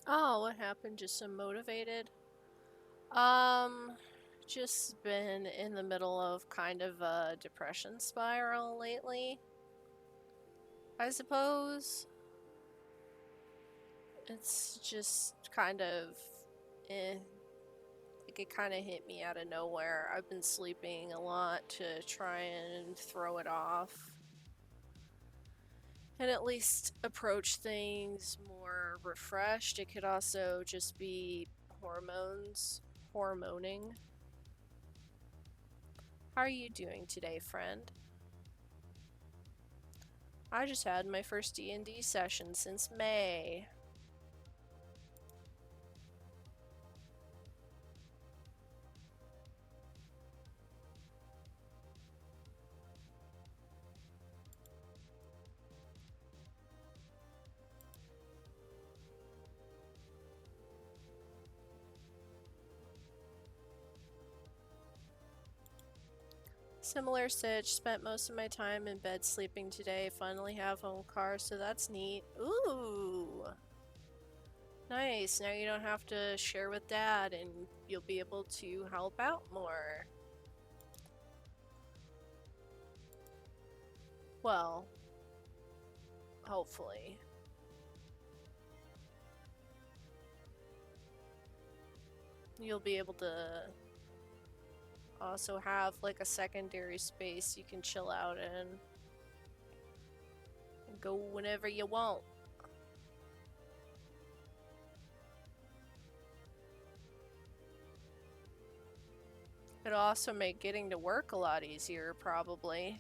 Oh, what happened? Just so motivated? Um, just been in the middle of kind of a depression spiral lately, I suppose. It's just kind of, eh, like it kind of hit me out of nowhere. I've been sleeping a lot to try and throw it off and at least approach things more refreshed. It could also just be hormoning. How are you doing today, friend? I just had my first D&D session since May. Similar sitch, spent most of my time in bed sleeping today. Finally have home car, so that's neat. Ooh, nice. Now you don't have to share with dad and you'll be able to help out more. Well, hopefully. You'll be able to also have like a secondary space you can chill out in and go whenever you want. It'll also make getting to work a lot easier, probably.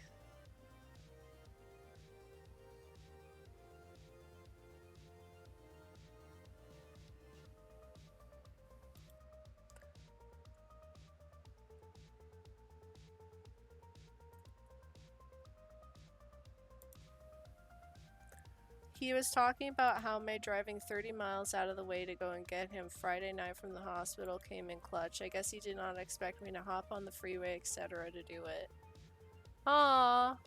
He was talking about how my driving 30 miles out of the way to go and get him Friday night from the hospital came in clutch. I guess he did not expect me to hop on the freeway, etc. to do it. Aww.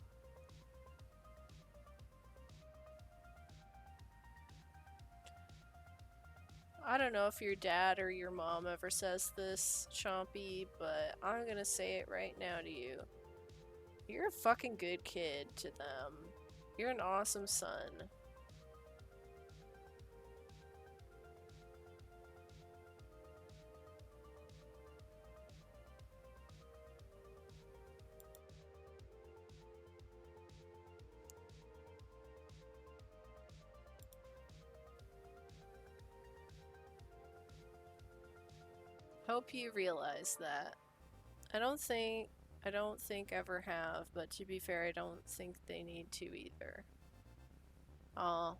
I don't know if your dad or your mom ever says this, Chompy, but I'm gonna say it right now to you. You're a fucking good kid to them. You're an awesome son. Hope you realize that. I don't think I don't think ever have, but to be fair, I don't think they need to either. Oh,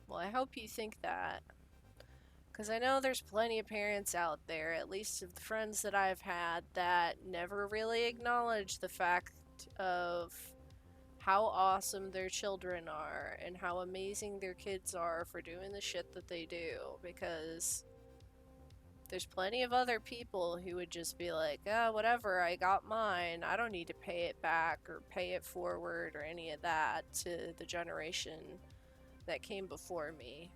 well, I hope you think that. Because I know there's plenty of parents out there, at least of the friends that I've had, that never really acknowledge the fact of how awesome their children are and how amazing their kids are for doing the shit that they do. Because there's plenty of other people who would just be like, oh, whatever, I got mine. I don't need to pay it back or pay it forward or any of that to the generation that came before me.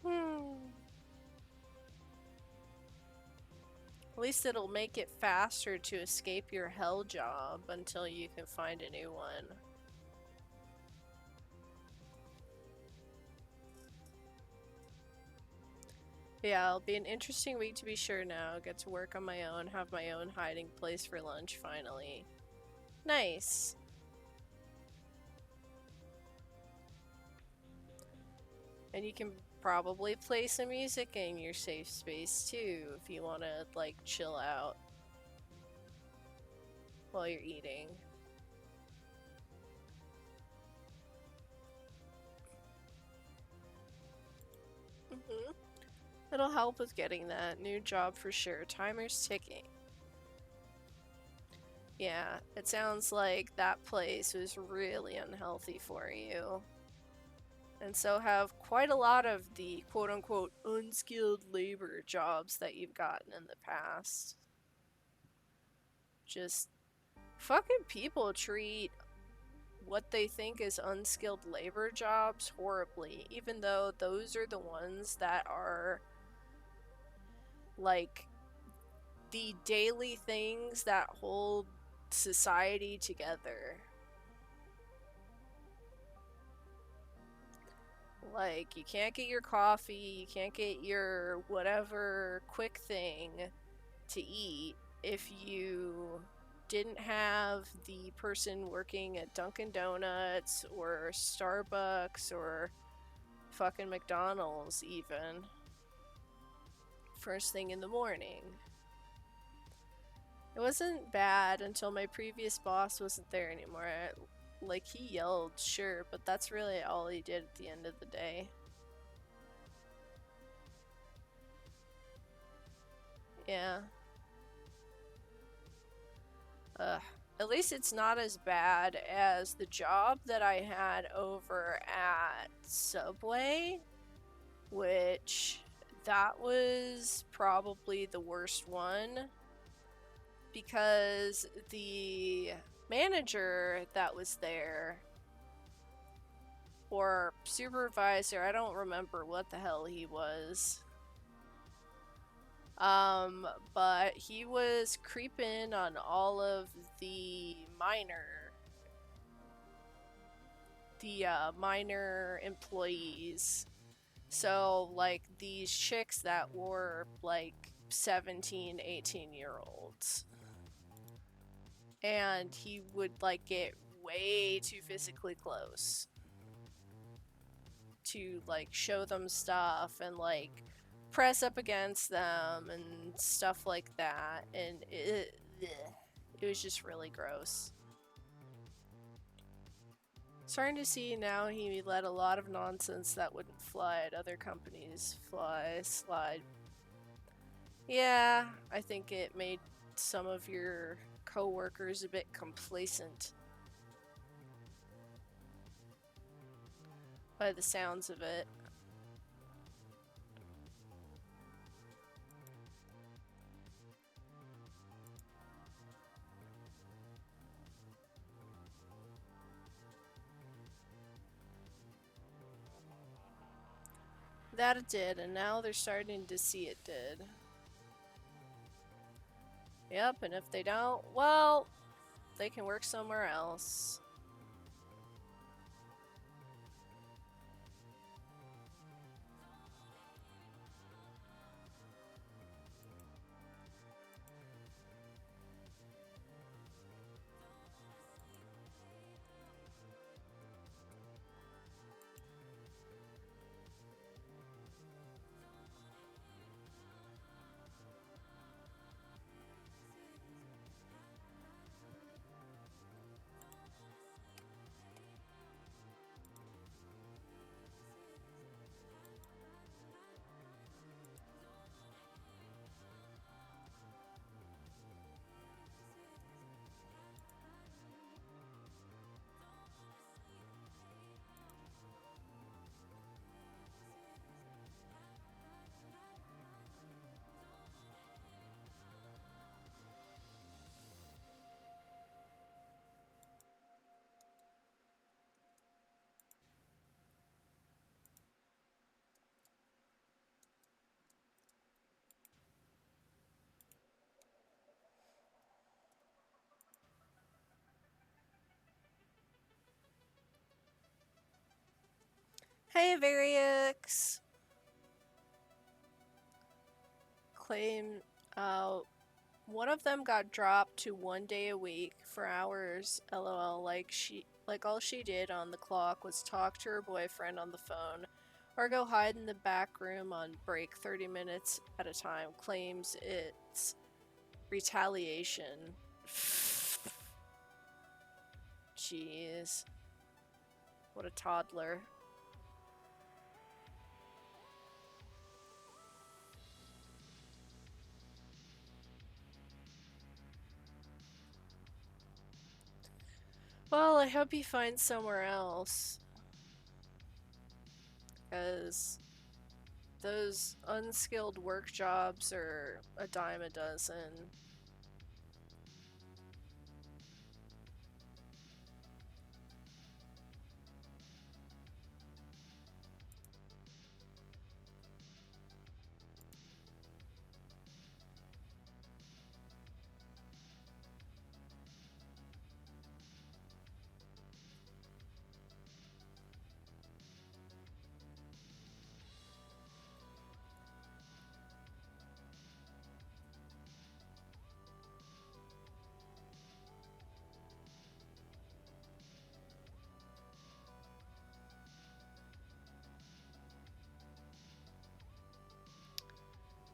Hmm. At least it'll make it faster to escape your hell job until you can find a new one. Yeah, it'll be an interesting week to be sure now. Get to work on my own, have my own hiding place for lunch finally. Nice. And you can probably play some music in your safe space too if you want to like chill out while you're eating. Hmm. It'll help with getting that new job for sure. Timer's ticking. Yeah, it sounds like that place was really unhealthy for you. And so have quite a lot of the quote-unquote unskilled labor jobs that you've gotten in the past. Just fucking people treat what they think is unskilled labor jobs horribly, even though those are the ones that are like the daily things that hold society together. Like, you can't get your coffee, you can't get your whatever quick thing to eat if you didn't have the person working at Dunkin' Donuts or Starbucks or fucking McDonald's even first thing in the morning. It wasn't bad until my previous boss wasn't there anymore. Like, he yelled, sure, but that's really all he did at the end of the day. Yeah. Ugh. At least it's not as bad as the job that I had over at Subway, which that was probably the worst one because the manager that was there, or supervisor, I don't remember what the hell he was, but he was creeping on all of the minor employees. So, like, these chicks that were, like, 17, 18-year-olds. And he would, like, get way too physically close to, like, show them stuff and, like, press up against them and stuff like that. And it was just really gross. Starting to see now he let a lot of nonsense that wouldn't fly at other companies slide. Yeah, I think it made some of your co-workers a bit complacent. By the sounds of it. That it did, and now they're starting to see it did. Yep, and if they don't, well, they can work somewhere else. Hey, Variux! Claim, one of them got dropped to 1 day a week for hours, lol, like all she did on the clock was talk to her boyfriend on the phone, or go hide in the back room on break 30 minutes at a time, claims it's retaliation. Jeez. What a toddler. Well, I hope he finds somewhere else. Because those unskilled work jobs are a dime a dozen.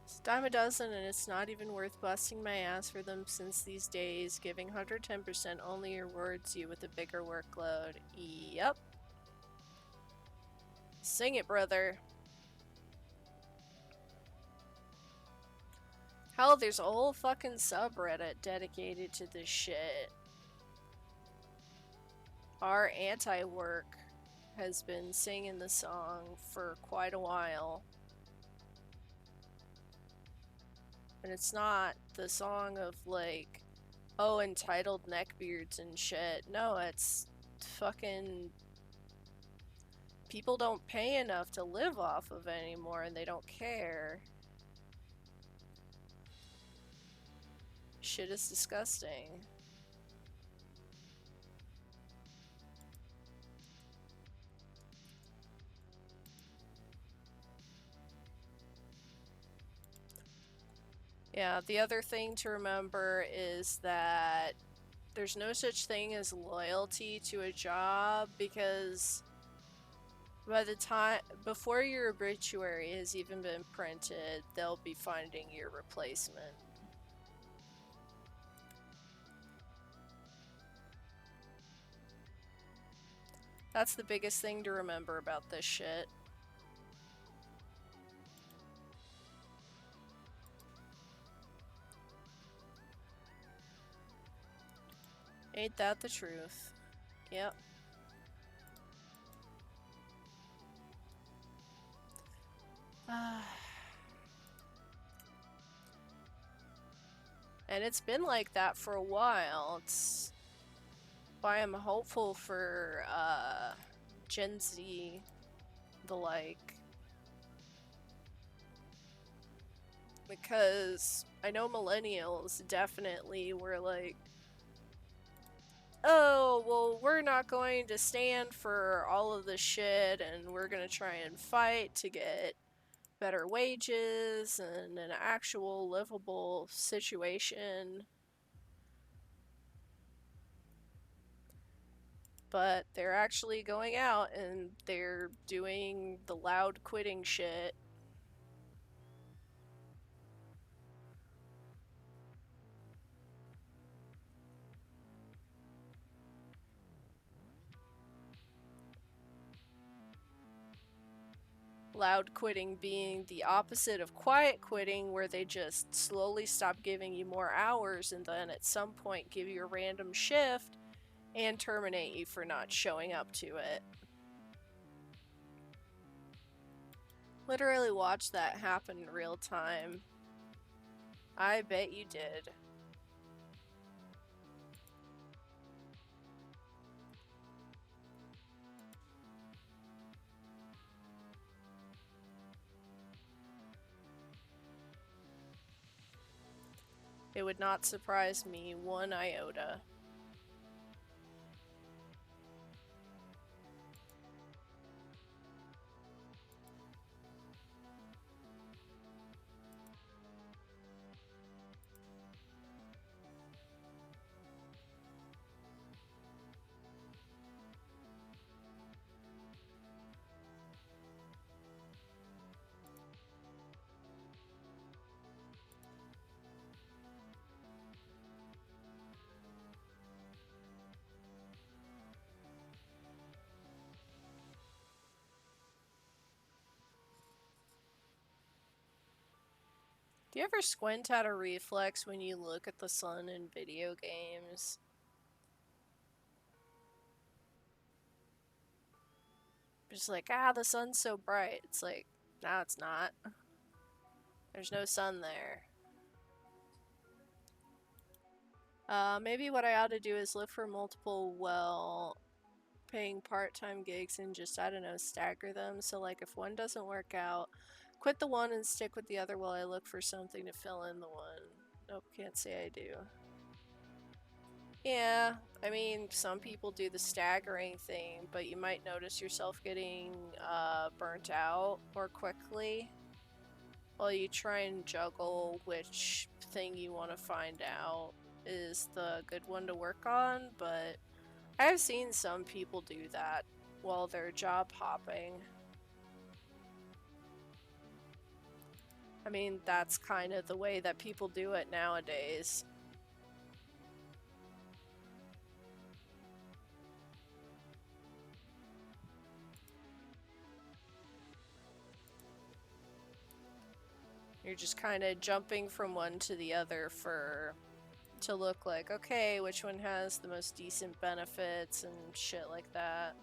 It's a dime a dozen, and it's not even worth busting my ass for them since these days, giving 110% only rewards you with a bigger workload. Yep. Sing it, brother. Hell, there's a whole fucking subreddit dedicated to this shit. Our anti-work has been singing the song for quite a while. And it's not the song of like, oh, entitled neckbeards and shit. No, it's fucking people don't pay enough to live off of anymore and they don't care. Shit is disgusting. Yeah, the other thing to remember is that there's no such thing as loyalty to a job because by the time before your obituary has even been printed, they'll be finding your replacement. That's the biggest thing to remember about this shit. Ain't that the truth? Yep. And it's been like that for a while. It's why I'm hopeful for Gen Z, the like. Because I know millennials definitely were like, oh, well, we're not going to stand for all of this shit and we're gonna try and fight to get better wages and an actual livable situation. But they're actually going out and they're doing the loud quitting shit. Loud quitting being the opposite of quiet quitting, where they just slowly stop giving you more hours and then at some point give you a random shift and terminate you for not showing up to it. Literally watched that happen in real time. I bet you did. It would not surprise me one iota. Do you ever squint at a reflex when you look at the sun in video games? Just like, ah, the sun's so bright. It's like, no, it's not. There's no sun there. Maybe what I ought to do is look for multiple well-paying part-time gigs and just, I don't know, stagger them. So like if one doesn't work out, quit the one and stick with the other while I look for something to fill in the one. Nope, can't say I do. Yeah, I mean, some people do the staggering thing, but you might notice yourself getting burnt out more quickly while you try and juggle which thing you want to find out is the good one to work on, but I've seen some people do that while they're job hopping. I mean, that's kind of the way that people do it nowadays. You're just kind of jumping from one to the other to look like, okay, which one has the most decent benefits and shit like that.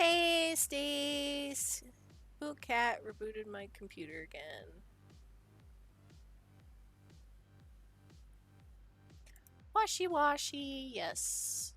Hey, Stace! Boot cat rebooted my computer again. Washy washy, yes.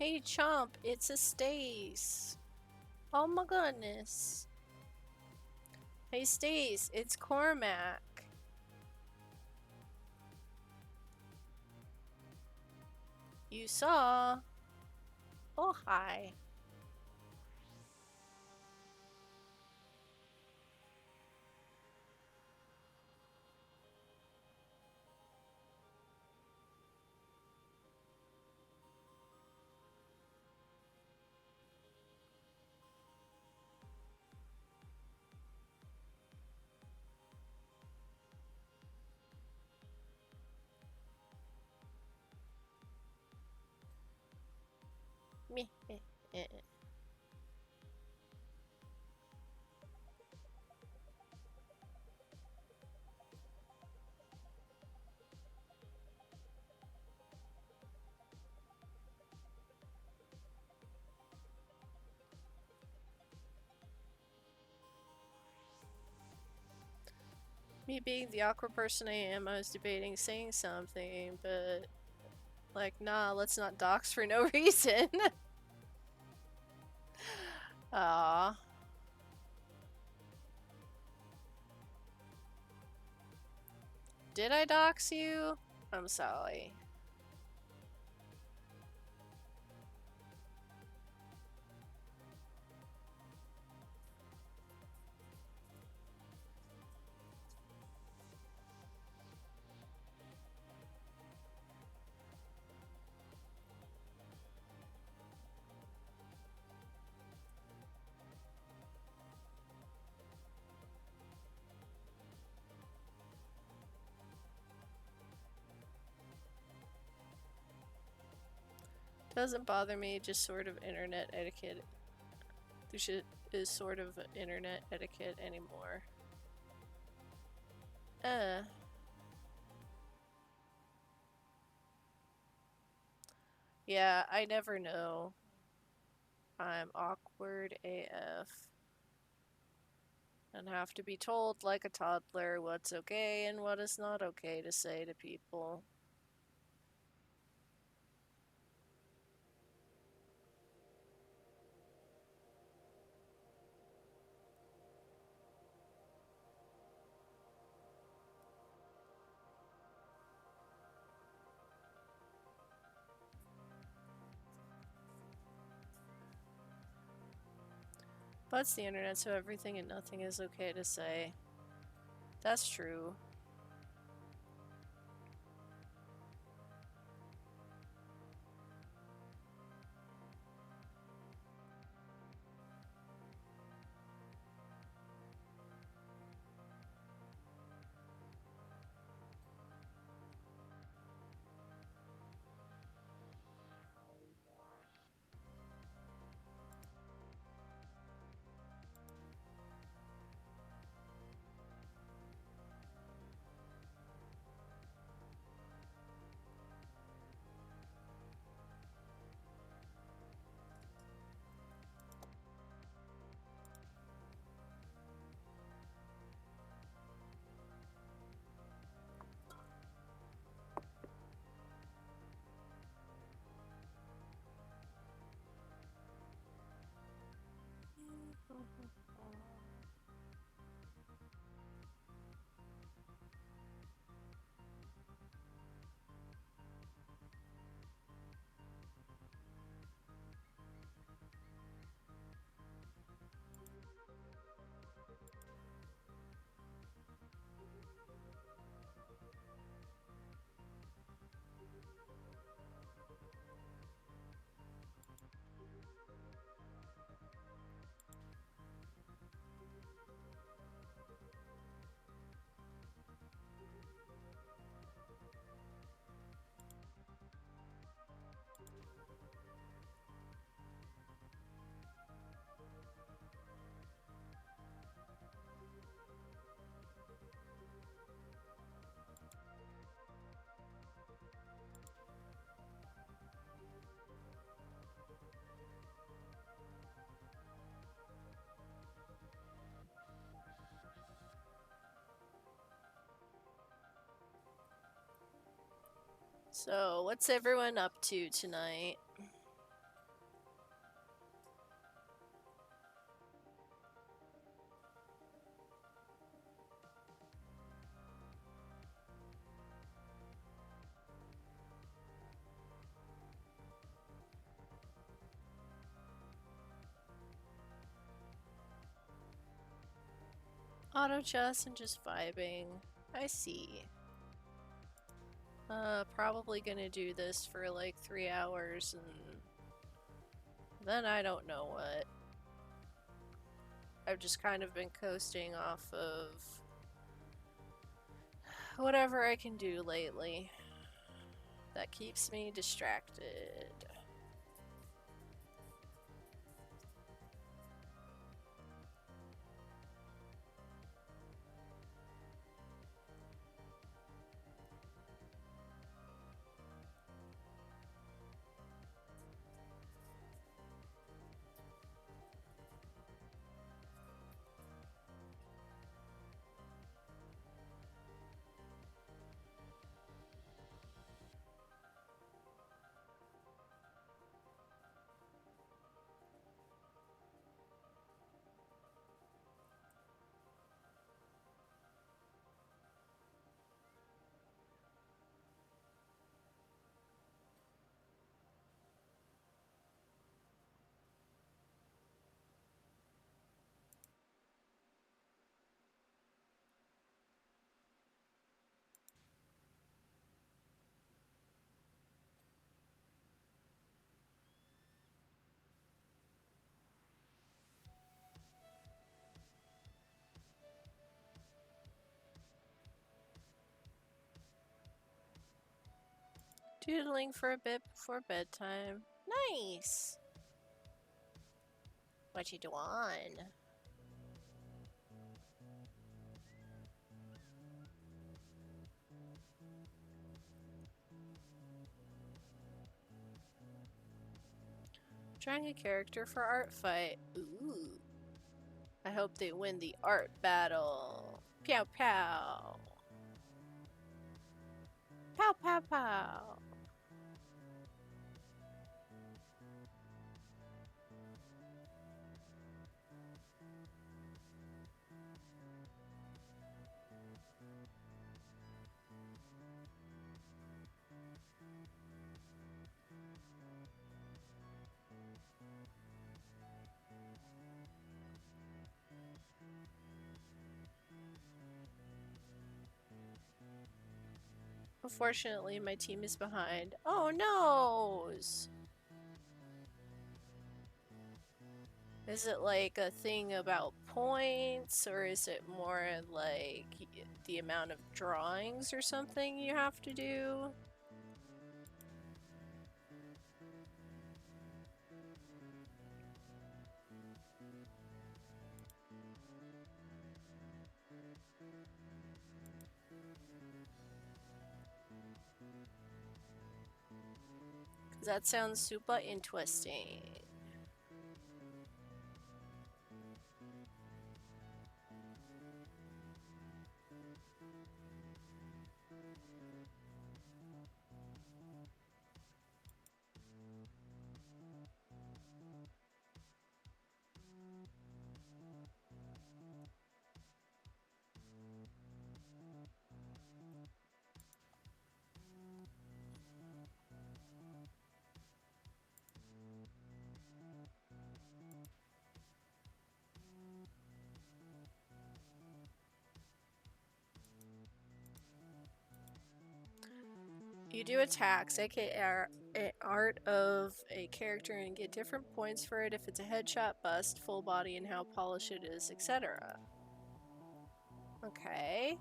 Hey, Chomp, it's a Stace. Oh my goodness. Hey, Stace, it's Cormac. You saw? Oh, hi. Me, Me being the awkward person I am, I was debating saying something, but like, nah, let's not dox for no reason. Aw. Did I dox you? I'm sorry. Doesn't bother me, just sort of internet etiquette. There is sort of internet etiquette anymore. Uh. Yeah, I never know. I'm awkward AF. And have to be told like a toddler what's okay and what is not okay to say to people. But it's the internet, so everything and nothing is okay to say. That's true. So, what's everyone up to tonight? Auto chess and just vibing. I see. Probably gonna do this for like 3 hours and then I don't know what. I've just kind of been coasting off of whatever I can do lately that keeps me distracted. Doodling for a bit before bedtime. Nice! What you doing? Drawing a character for art fight. Ooh. I hope they win the art battle. Pow pow. Pow pow pow. Unfortunately, my team is behind. Oh noes! Is it like a thing about points, or is it more like the amount of drawings or something you have to do? Because that sounds super interesting. You do attacks, aka art of a character, and get different points for it if it's a headshot, bust, full body, and how polished it is, etc. Okay.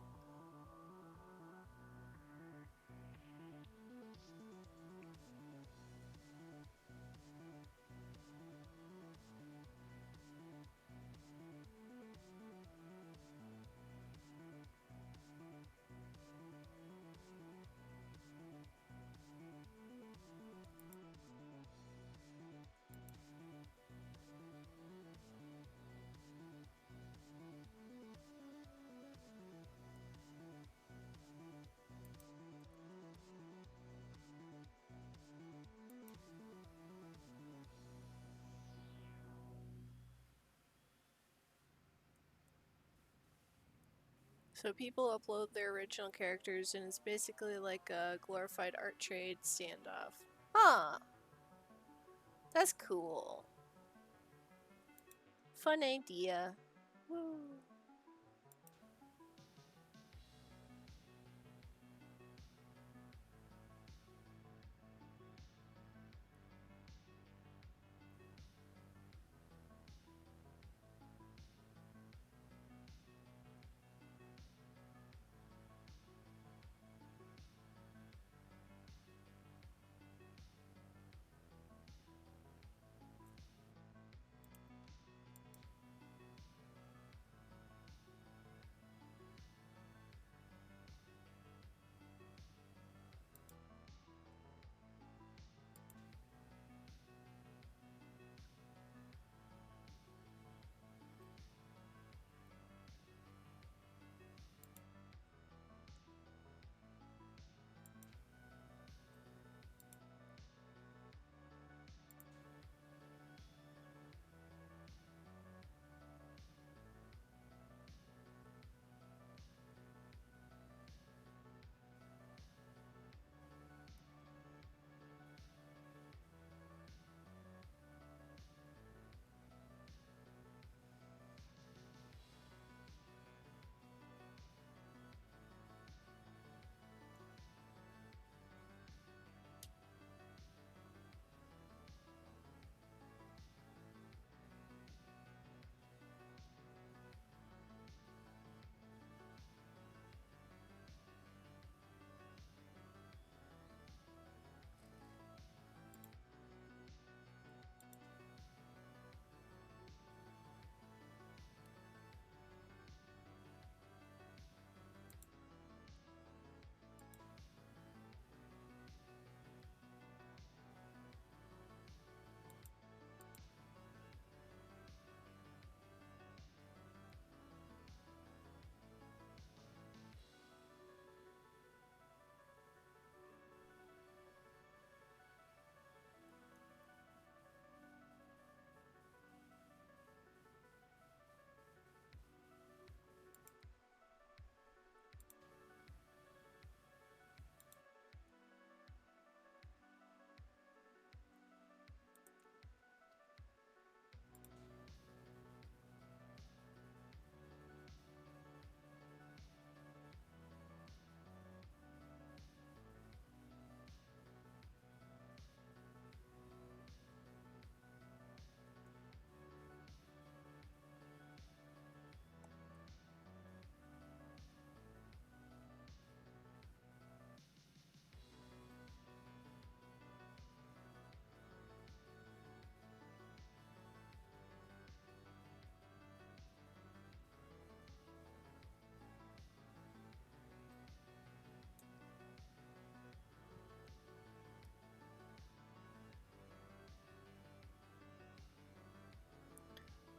So people upload their original characters, and it's basically like a glorified art trade standoff. Huh. That's cool. Fun idea. Woo.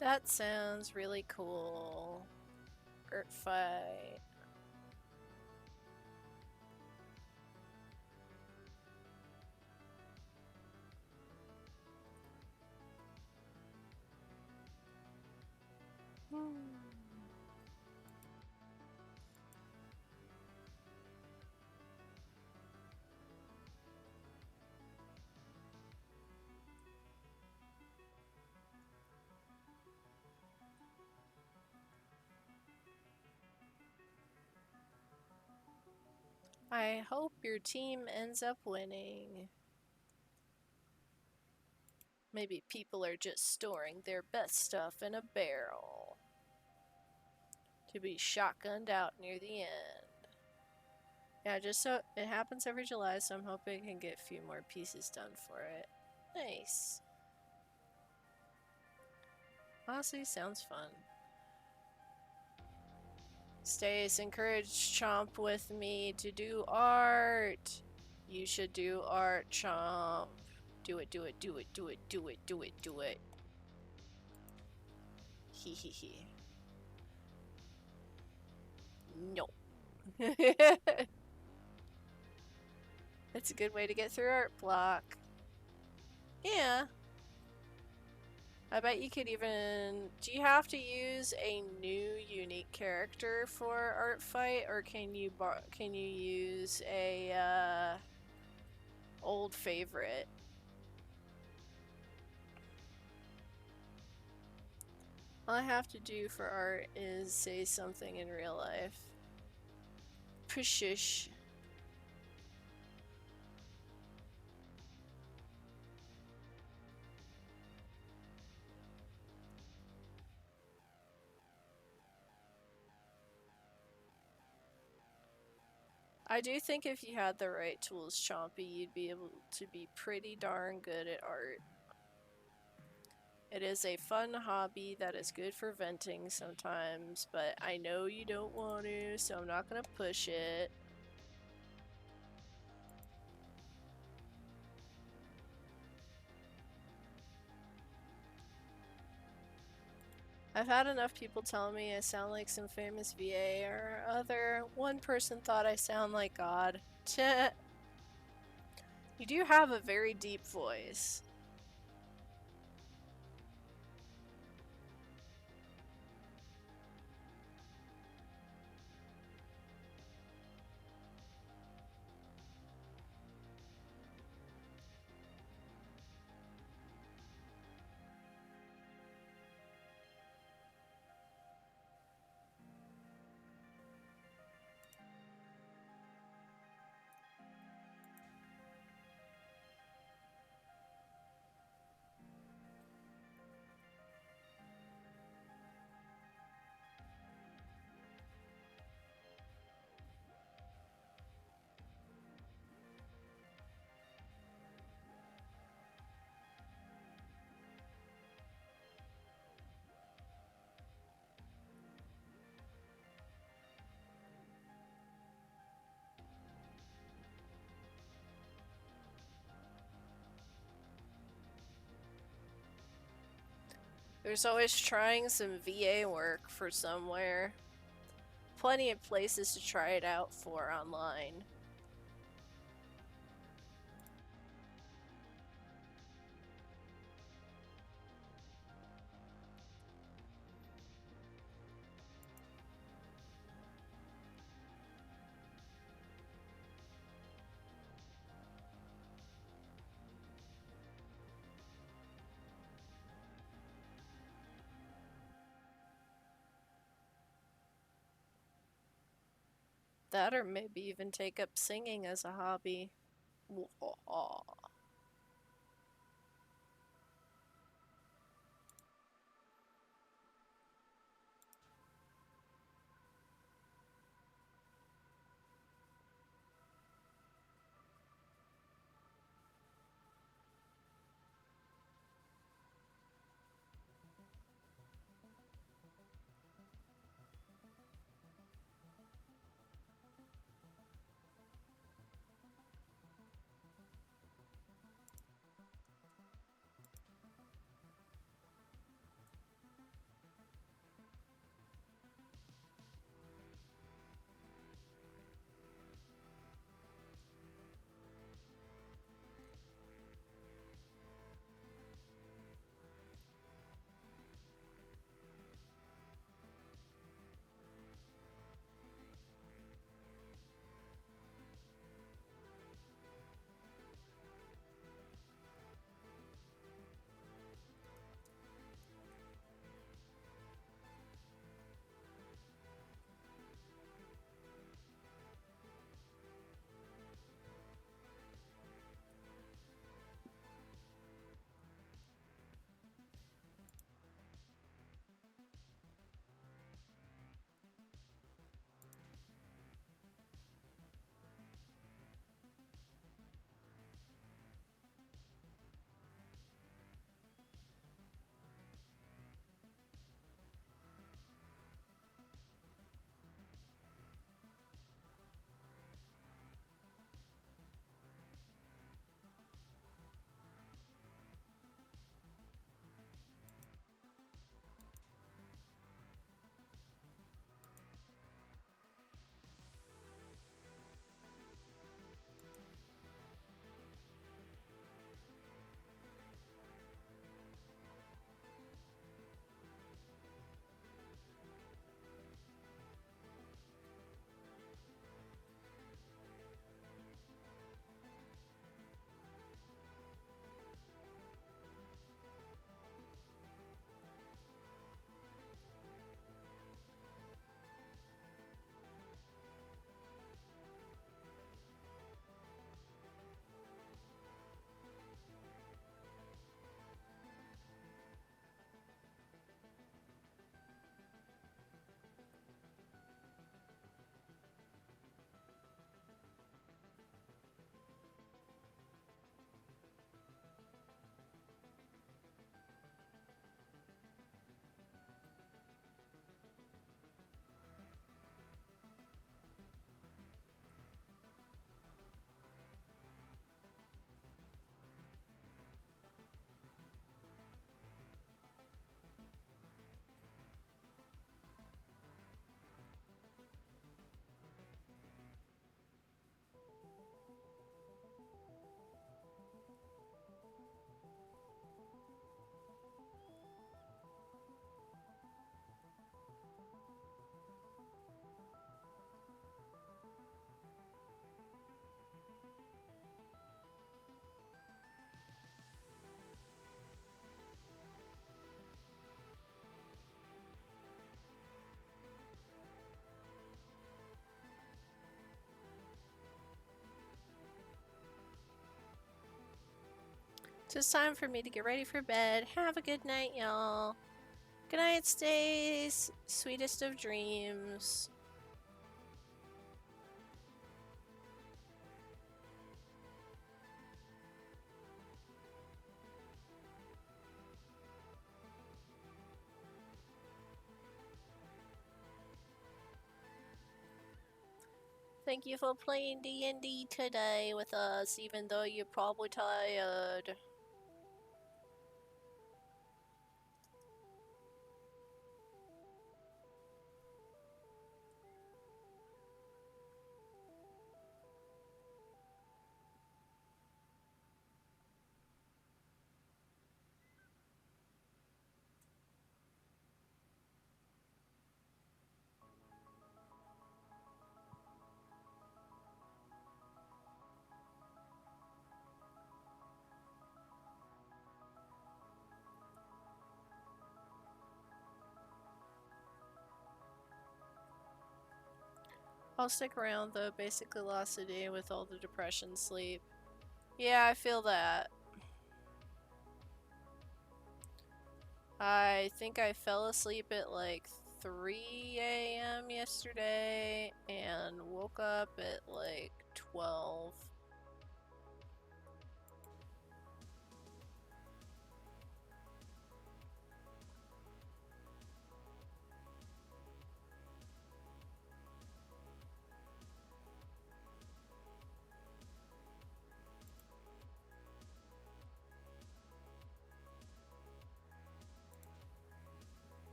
That sounds really cool. Ert fight. I hope your team ends up winning. Maybe people are just storing their best stuff in a barrel to be shotgunned out near the end. Yeah, just so it happens every July, so I'm hoping I can get a few more pieces done for it. Nice. Honestly, sounds fun. Stace encouraged Chomp with me to do art. You should do art, Chomp. Do it, do it, do it, do it, do it, do it, do it. Hee hee hee. No. That's a good way to get through art block. Yeah. I bet you could even... Do you have to use a new unique character for art fight, or can you use a old favorite? All I have to do for art is say something in real life. Pushish. I do think if you had the right tools, Chompy, you'd be able to be pretty darn good at art. It is a fun hobby that is good for venting sometimes, but I know you don't want to, so I'm not gonna push it. I've had enough people tell me I sound like some famous VA or other. One person thought I sound like God. You do have a very deep voice. There's always trying some VA work for somewhere. Plenty of places to try it out for online. That or maybe even take up singing as a hobby. So it's time for me to get ready for bed. Have a good night, y'all. Good night, Stace. Sweetest of dreams. Thank you for playing D&D today with us, even though you're probably tired. I'll stick around though, basically lost a day with all the depression sleep. Yeah, I feel that. I think I fell asleep at like 3 a.m. yesterday and woke up at like 12.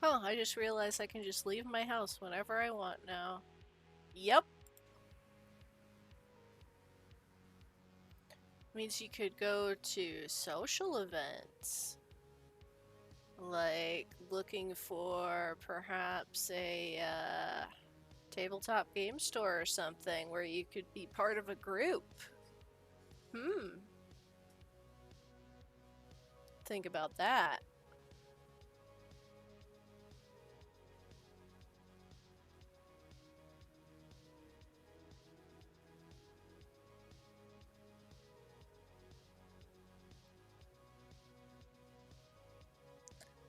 Oh, I just realized I can just leave my house whenever I want now. Yep. Means you could go to social events. Like looking for perhaps a tabletop game store or something where you could be part of a group. Hmm. Think about that.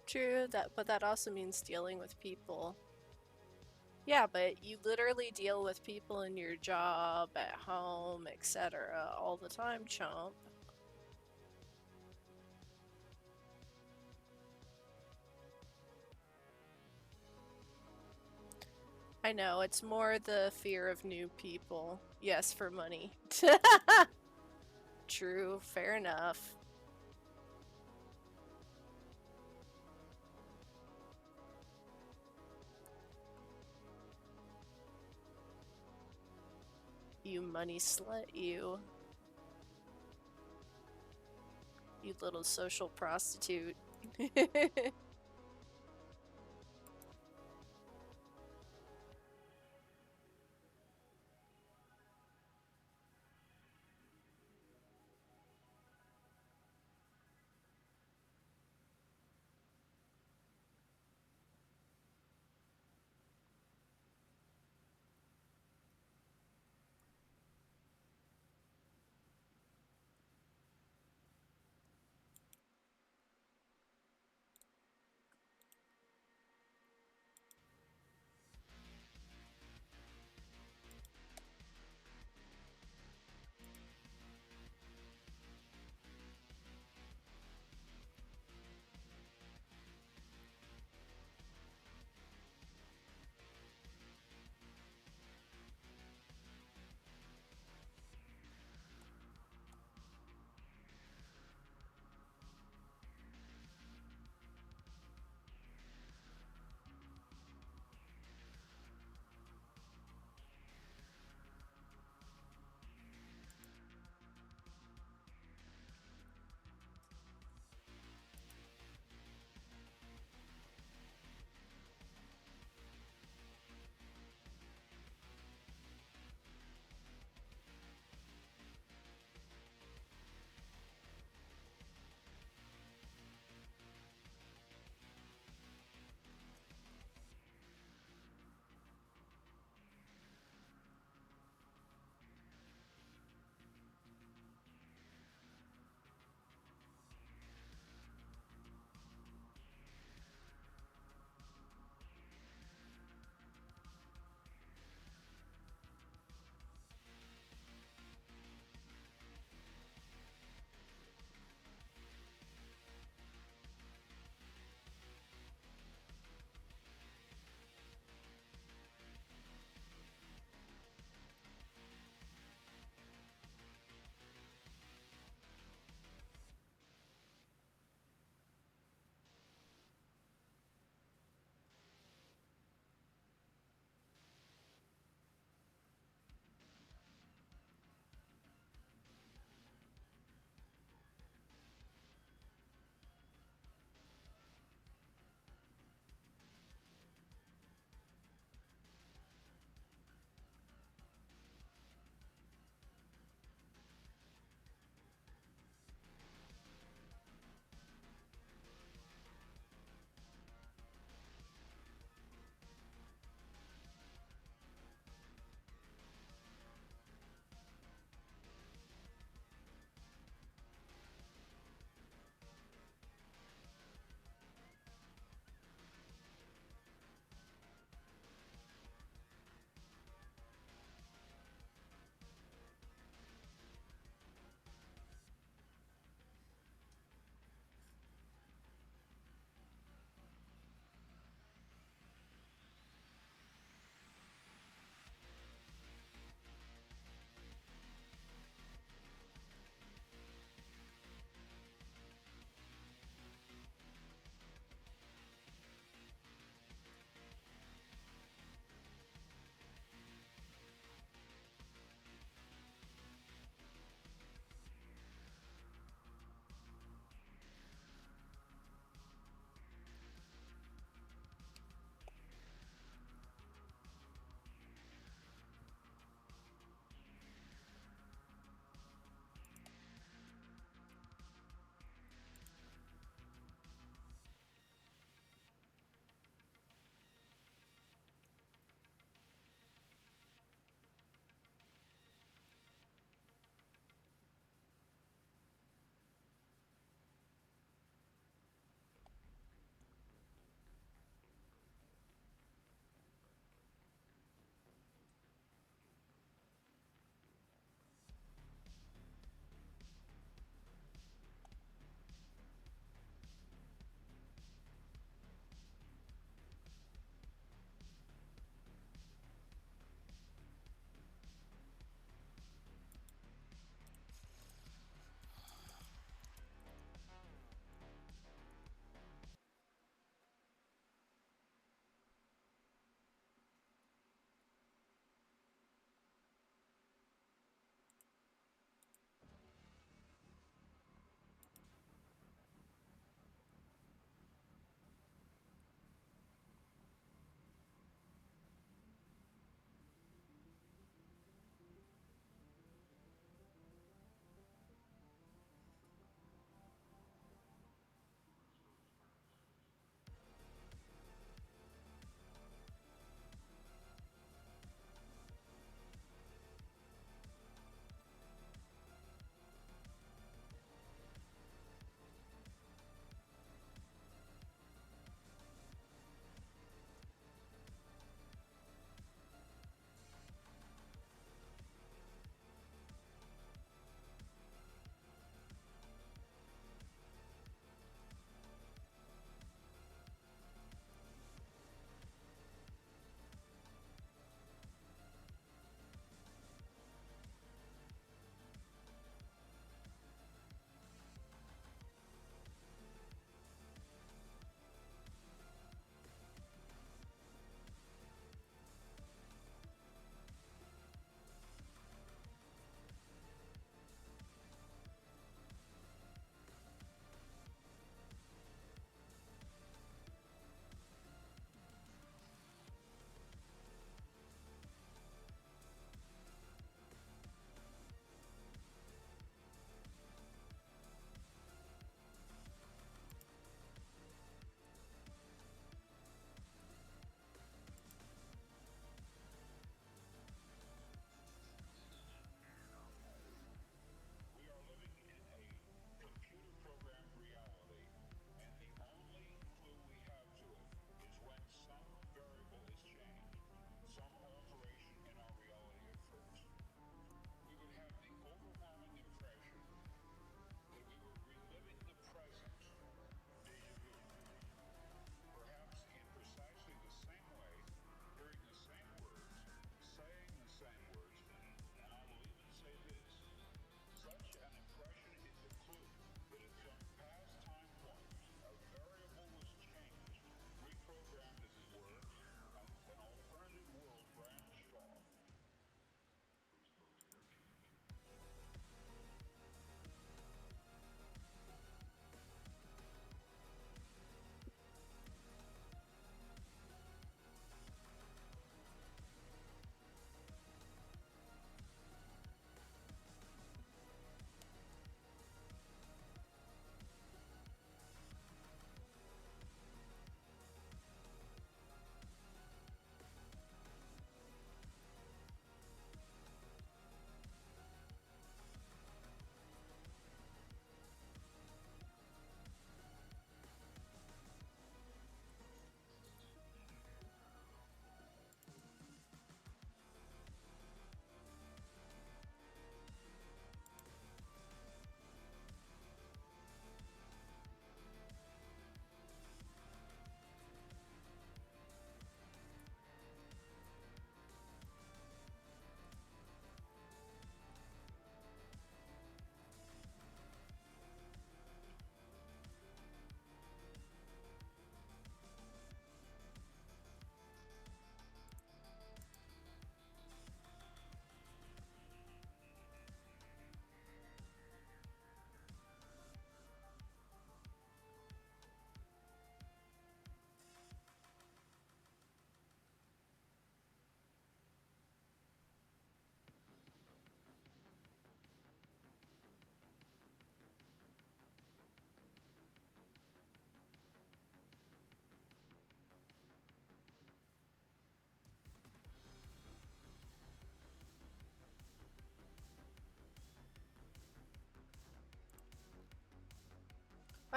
True, but that also means dealing with people. Yeah, but you literally deal with people in your job, at home, etc. all the time, Chomp. I know, it's more the fear of new people. Yes, for money. True, fair enough. You money slut, you. You little social prostitute.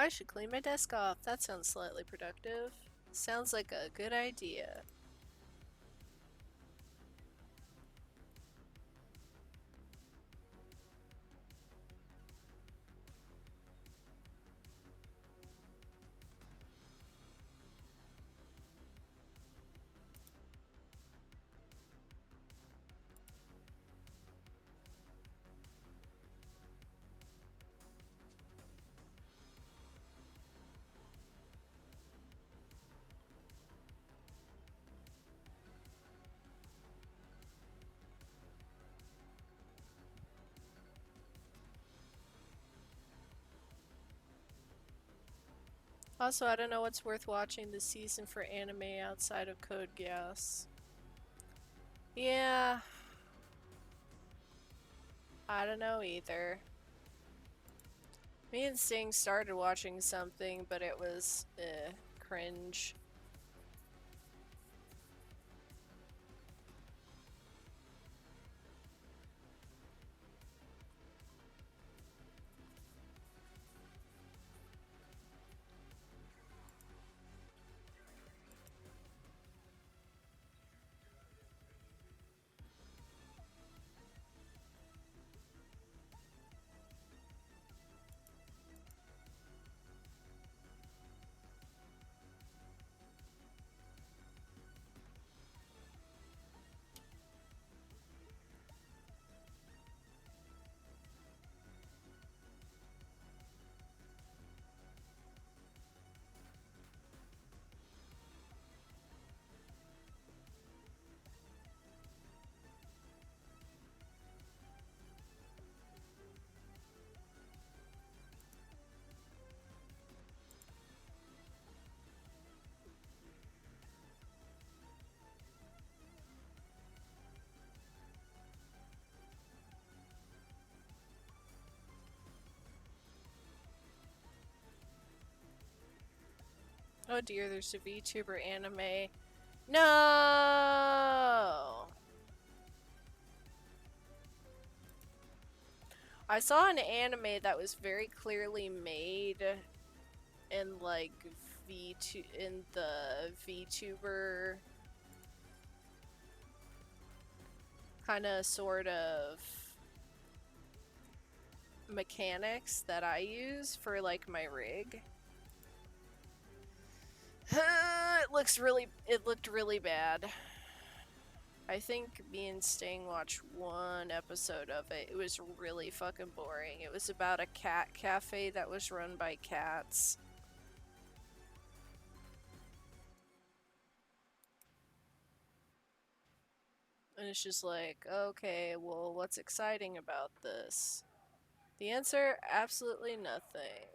I should clean my desk off. That sounds slightly productive. Sounds like a good idea. Also, I don't know what's worth watching this season for anime outside of Code Geass. Yeah, I don't know either. Me and Sting started watching something, but it was, cringe. Oh dear, there's a VTuber anime. No! I saw an anime that was very clearly made in like in the VTuber kind of sort of mechanics that I use for like my rig. It looked really bad. I think me and Sting watched one episode of it. It was really fucking boring. It was about a cat cafe that was run by cats. And it's just like, okay, well, what's exciting about this? The answer, absolutely nothing.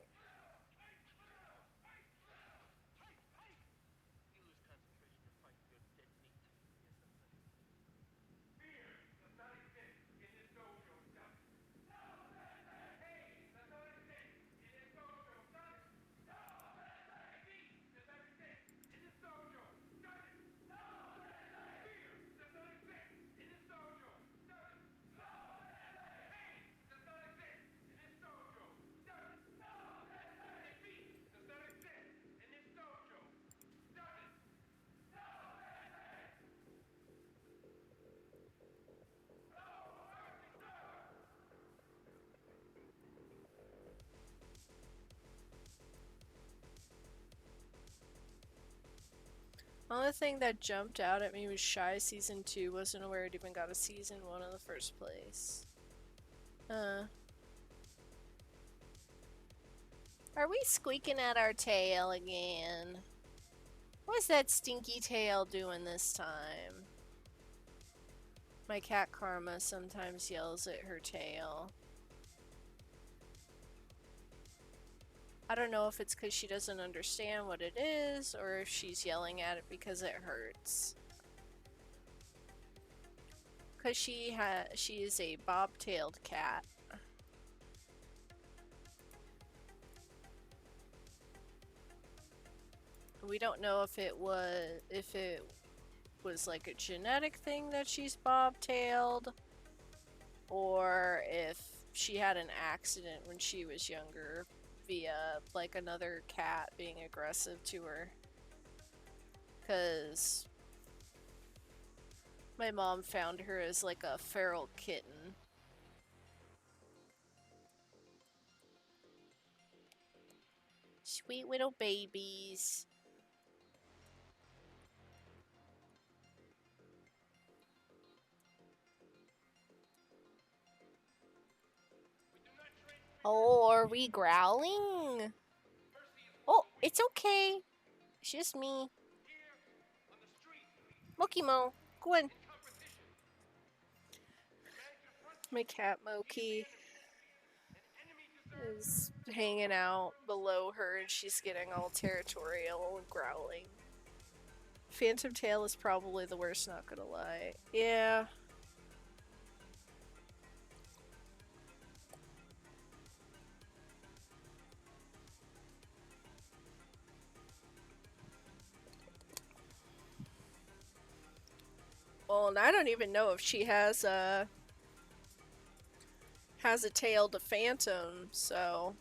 Only thing that jumped out at me was Shy Season 2. Wasn't aware it even got a Season 1 in the first place. Are we squeaking at our tail again? What's that stinky tail doing this time? My cat Karma sometimes yells at her tail. I don't know if it's because she doesn't understand what it is, or if she's yelling at it because it hurts. Because she is a bob-tailed cat. We don't know if it was like a genetic thing that she's bob-tailed, or if she had an accident when she was younger via like another cat being aggressive to her. Because my mom found her as like a feral kitten. Sweet little babies. Oh, are we growling? Oh, it's okay. It's just me. Mokimo, go in. My cat Moki is hanging out below her and she's getting all territorial and growling. Phantom Tail is probably the worst, not gonna lie. Yeah. Well, and I don't even know if she has a tail to Phantom, so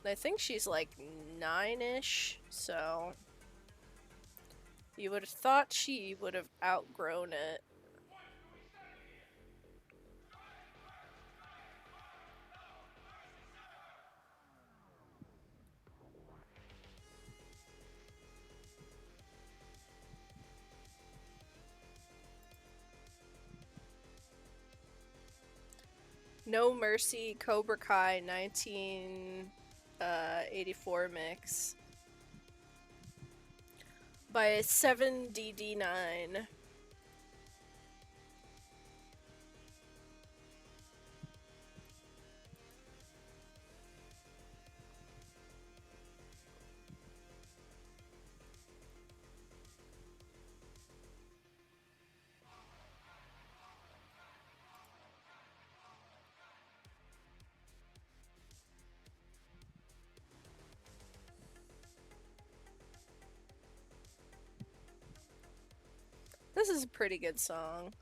I think she's like 9-ish, so you would have thought she would have outgrown it. No Mercy Cobra Kai 1984 mix by 7DD9. This is a pretty good song.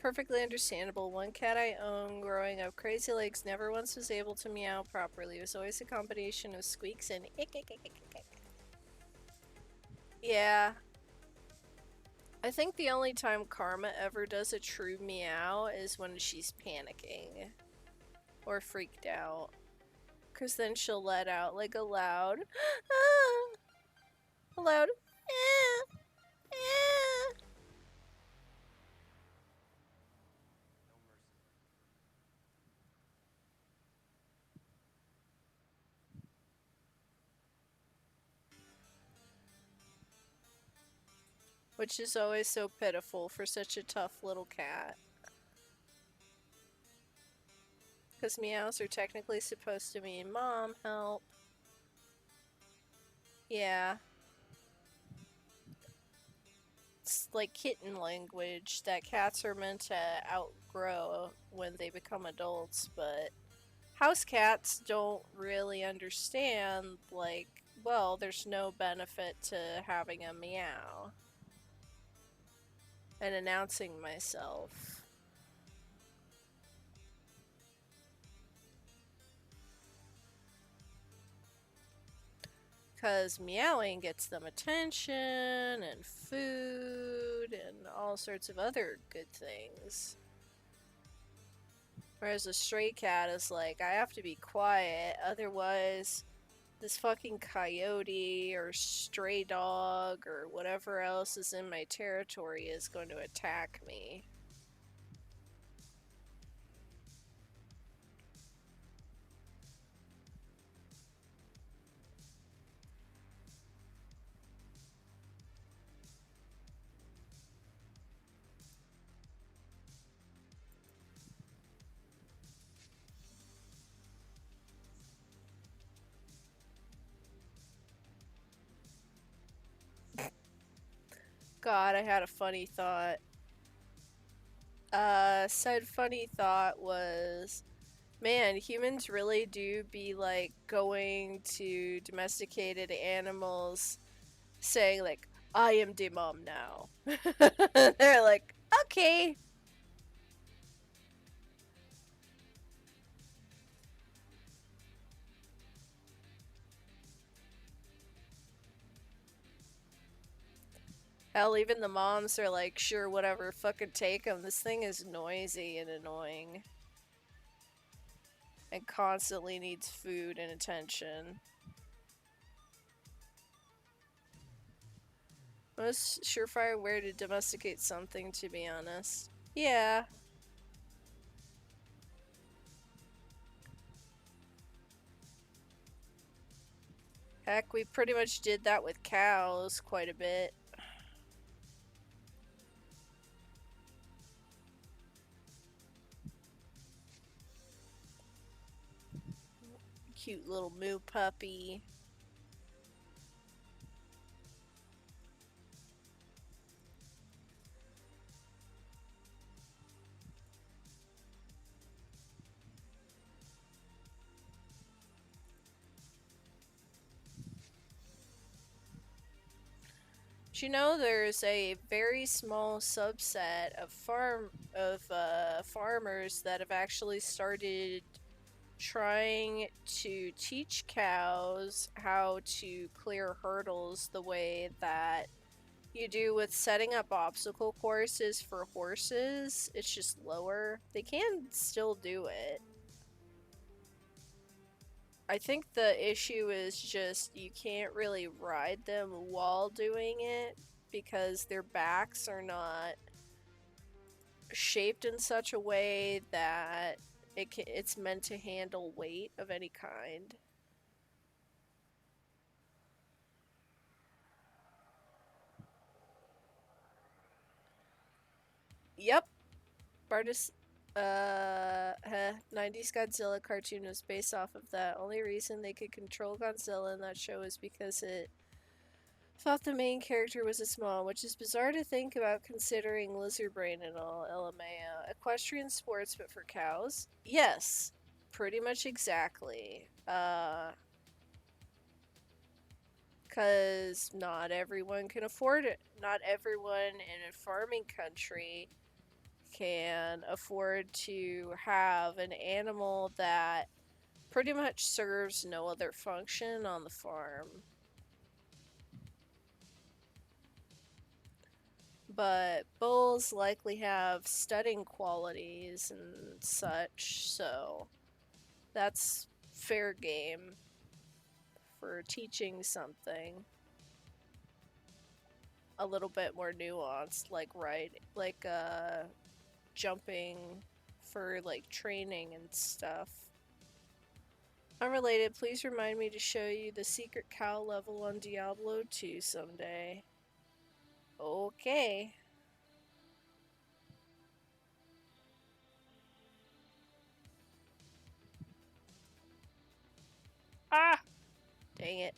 Perfectly understandable. One cat I own growing up, Crazy Legs, never once was able to meow properly. It was always a combination of squeaks and ick, ick, ick, ick, ick. Yeah. I think the only time Karma ever does a true meow is when she's panicking or freaked out. Because then she'll let out like a loud, a loud, eh, eh. Which is always so pitiful for such a tough little cat. Because meows are technically supposed to mean mom, help. Yeah. It's like kitten language that cats are meant to outgrow when they become adults, but house cats don't really understand, like, well, there's no benefit to having a meow. And announcing myself. Because meowing gets them attention and food and all sorts of other good things. Whereas a stray cat is like, I have to be quiet, otherwise this fucking coyote or stray dog or whatever else is in my territory is going to attack me. God, I had a funny thought. Said funny thought was, man, humans really do be like going to domesticated animals saying like, I am the mom now. They're like, okay. Hell, even the moms are like, sure, whatever, fucking take them. This thing is noisy and annoying. And constantly needs food and attention. Most surefire way to domesticate something, to be honest. Yeah. Heck, we pretty much did that with cows quite a bit. Cute little moo puppy. Do you know there's a very small subset of farmers that have actually started trying to teach cows how to clear hurdles the way that you do with setting up obstacle courses for horses. It's just lower. They can still do it. I think the issue is just you can't really ride them while doing it because their backs are not shaped in such a way that it's meant to handle weight of any kind. Yep, Bartis 90s Godzilla cartoon was based off of that. Only reason they could control Godzilla in that show is because it thought the main character was a small, which is bizarre to think about considering lizard brain and all. LMAO. Equestrian sports, but for cows? Yes, pretty much exactly. Because not everyone can afford it. Not everyone in a farming country can afford to have an animal that pretty much serves no other function on the farm. But bulls likely have studying qualities and such, so that's fair game for teaching something a little bit more nuanced, like jumping for like training and stuff. Unrelated, please remind me to show you the secret cow level on Diablo 2 someday. Okay. Ah! Dang it.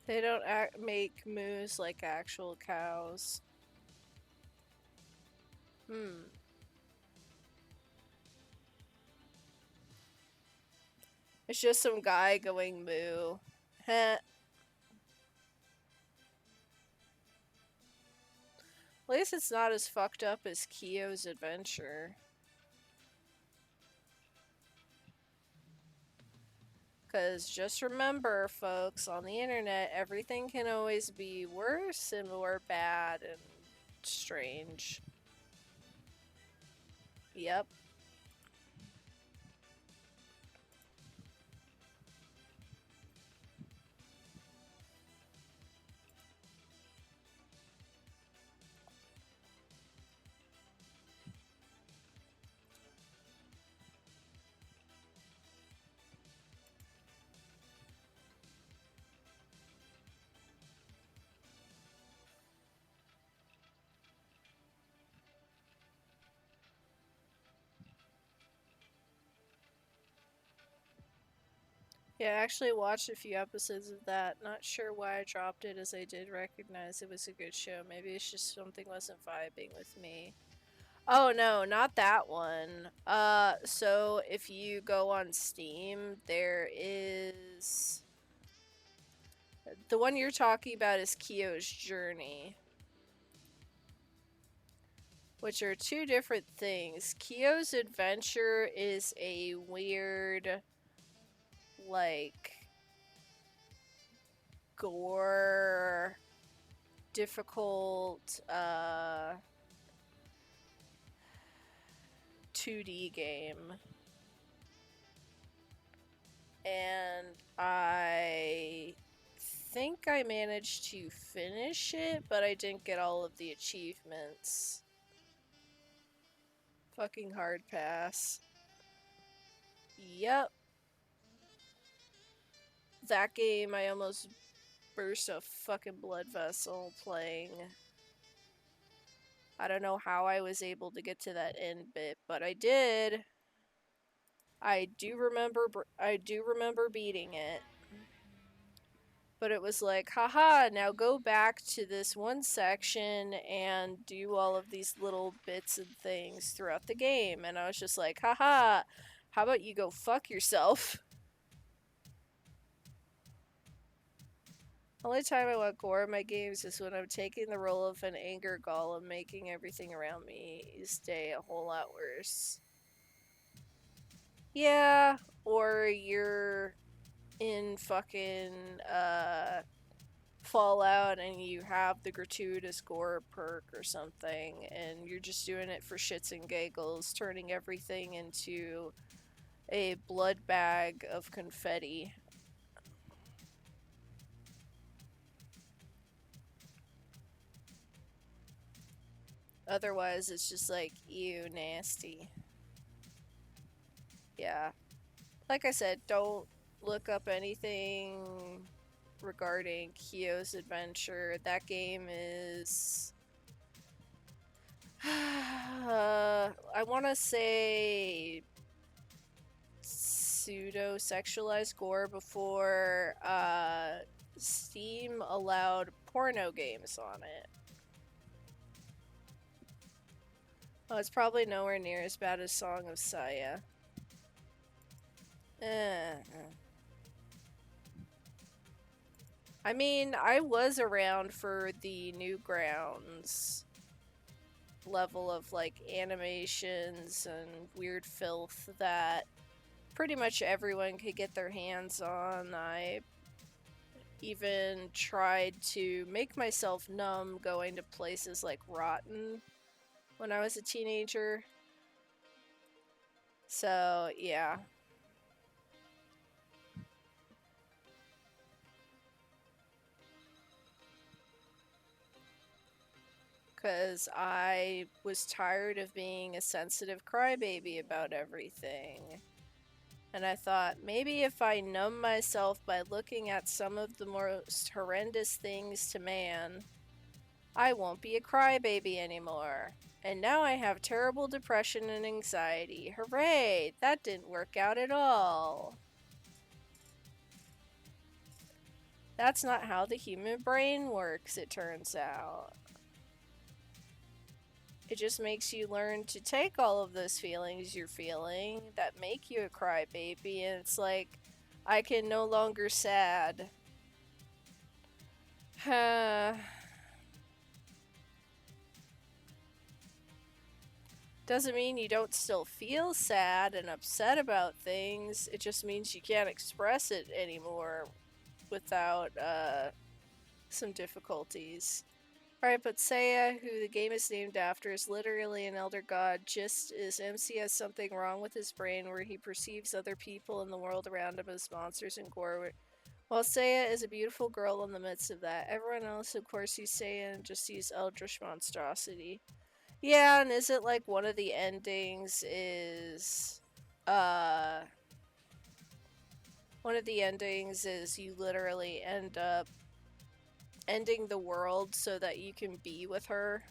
They don't make moos like actual cows. Hmm. It's just some guy going moo. Heh. At least it's not as fucked up as Kyo's adventure. Because just remember, folks, on the internet, everything can always be worse and more bad and strange. Yep. Yeah, I actually watched a few episodes of that. Not sure why I dropped it, as I did recognize it was a good show. Maybe it's just something wasn't vibing with me. Oh no, not that one. So if you go on Steam, there is The one you're talking about is Kyo's Journey, which are two different things. Kyo's Adventure is a weird, like, gore, difficult, 2D game. And I think I managed to finish it, but I didn't get all of the achievements. Fucking hard pass. Yep. That game, I almost burst a fucking blood vessel playing. I don't know how I was able to get to that end bit, but I did. I do remember beating it. But it was like, haha, now go back to this one section and do all of these little bits and things throughout the game. And I was just like, haha, how about you go fuck yourself? Only time I want gore in my games is when I'm taking the role of an anger golem, making everything around me stay a whole lot worse. Yeah, or you're in fucking Fallout and you have the gratuitous gore perk or something, and you're just doing it for shits and giggles, turning everything into a blood bag of confetti. Otherwise, it's just like, ew, nasty. Yeah. Like I said, don't look up anything regarding Kyo's Adventure. That game is... I want to say pseudo-sexualized gore before Steam allowed porno games on it. Oh, it's probably nowhere near as bad as Song of Saya. I mean, I was around for the Newgrounds level of like animations and weird filth that pretty much everyone could get their hands on. I even tried to make myself numb going to places like Rotten when I was a teenager. So, yeah. Because I was tired of being a sensitive crybaby about everything. And I thought, maybe if I numb myself by looking at some of the most horrendous things to man, I won't be a crybaby anymore. And now I have terrible depression and anxiety. Hooray! That didn't work out at all. That's not how the human brain works, it turns out. It just makes you learn to take all of those feelings you're feeling that make you a crybaby, and it's like, I can no longer sad. Doesn't mean you don't still feel sad and upset about things, it just means you can't express it anymore without, some difficulties. Alright, but Seiya, who the game is named after, is literally an elder god, just as MC has something wrong with his brain where he perceives other people and the world around him as monsters and gore. While Seiya is a beautiful girl in the midst of that, everyone else, of course, sees Seiya and just sees eldritch monstrosity. Yeah, and is it like one of the endings is... One of the endings is you literally end up ending the world so that you can be with her?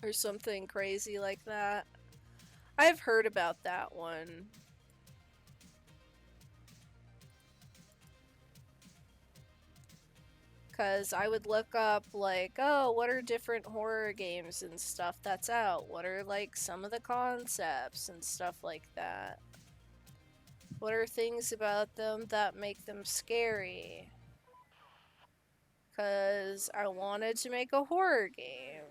Or something crazy like that. I've heard about that one. Because I would look up, like, oh, what are different horror games and stuff that's out? What are, like, some of the concepts and stuff like that? What are things about them that make them scary? Because I wanted to make a horror game.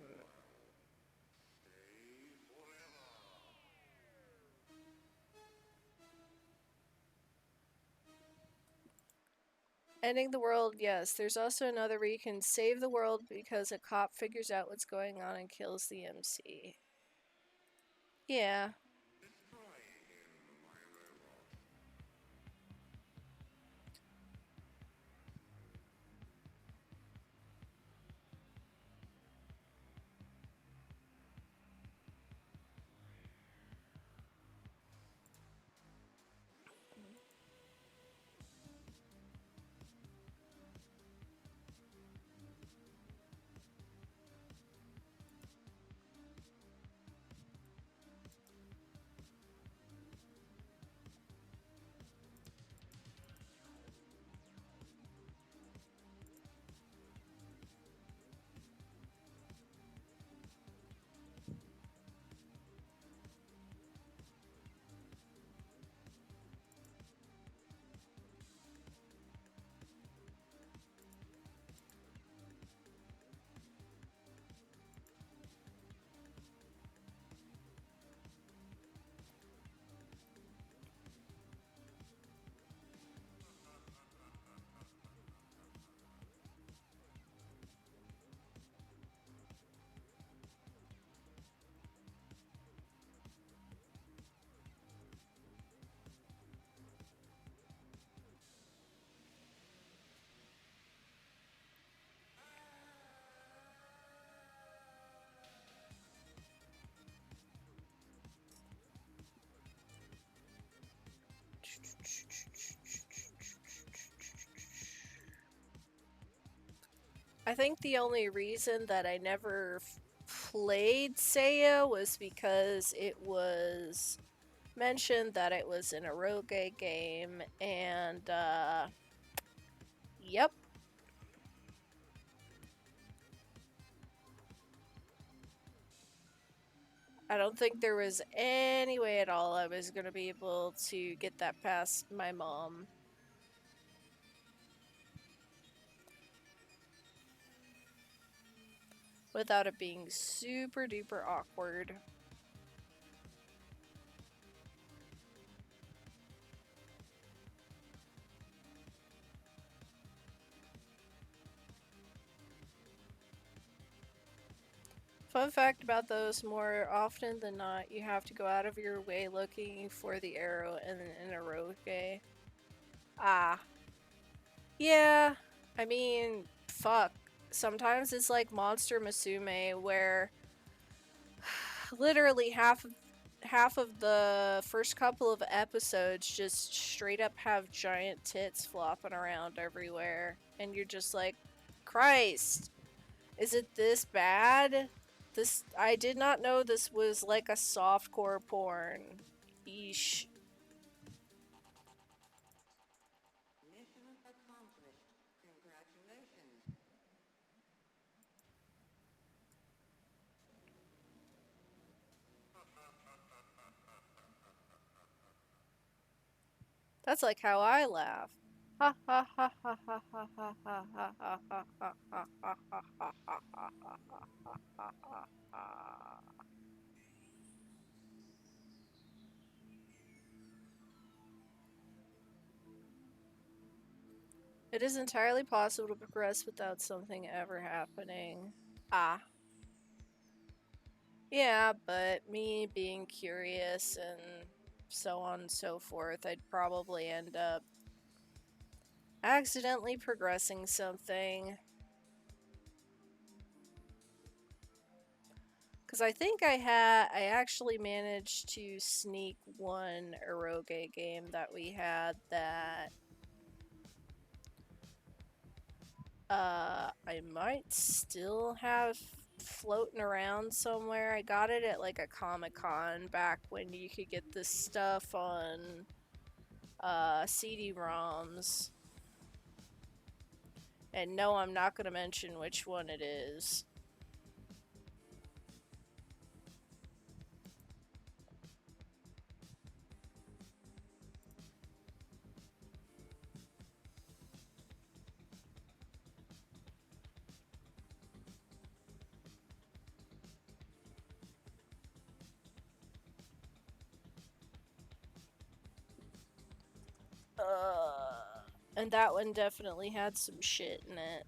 Ending the world, yes. There's also another where you can save the world because a cop figures out what's going on and kills the MC. Yeah. I think the only reason that I never played Seiya was because it was mentioned that it was an eroge game, and yep. I don't think there was any way at all I was gonna be able to get that past my mom without it being super duper awkward. Fun fact about those, more often than not, you have to go out of your way looking for the arrow in an eroge. Ah. Yeah. I mean, fuck. Sometimes it's like Monster Musume where literally half of the first couple of episodes just straight up have giant tits flopping around everywhere and you're just like, Christ, is it this bad? This I did not know this was like a softcore porn. Yeesh. Mission accomplished. Congratulations. That's like how I laugh. Ha ha ha ha ha ha ha ha ha ha ha ha ha ha ha ha ha ha ha. It is entirely possible to progress without something ever happening. Ah. Yeah, but me being curious and so on and so forth, I'd probably end up accidentally progressing something. Because I actually managed to sneak one eroge game that we had that I might still have floating around somewhere. I got it at like a Comic-Con back when you could get this stuff on CD-ROMs. And no, I'm not going to mention which one it is. And that one definitely had some shit in it.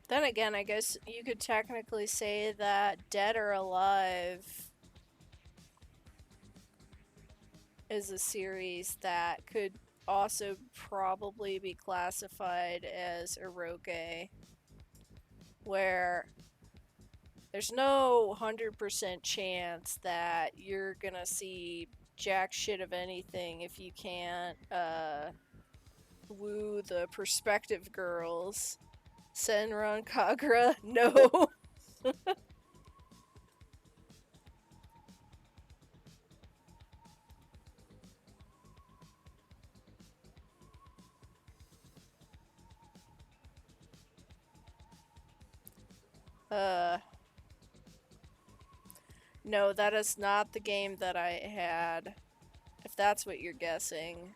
Then again, I guess you could technically say that Dead or Alive is a series that could also probably be classified as eroge, where there's no 100% chance that you're gonna see jack shit of anything if you can't woo the prospective girls. Senran Kagura, no. uh, no, that is not the game that I had, if that's what you're guessing.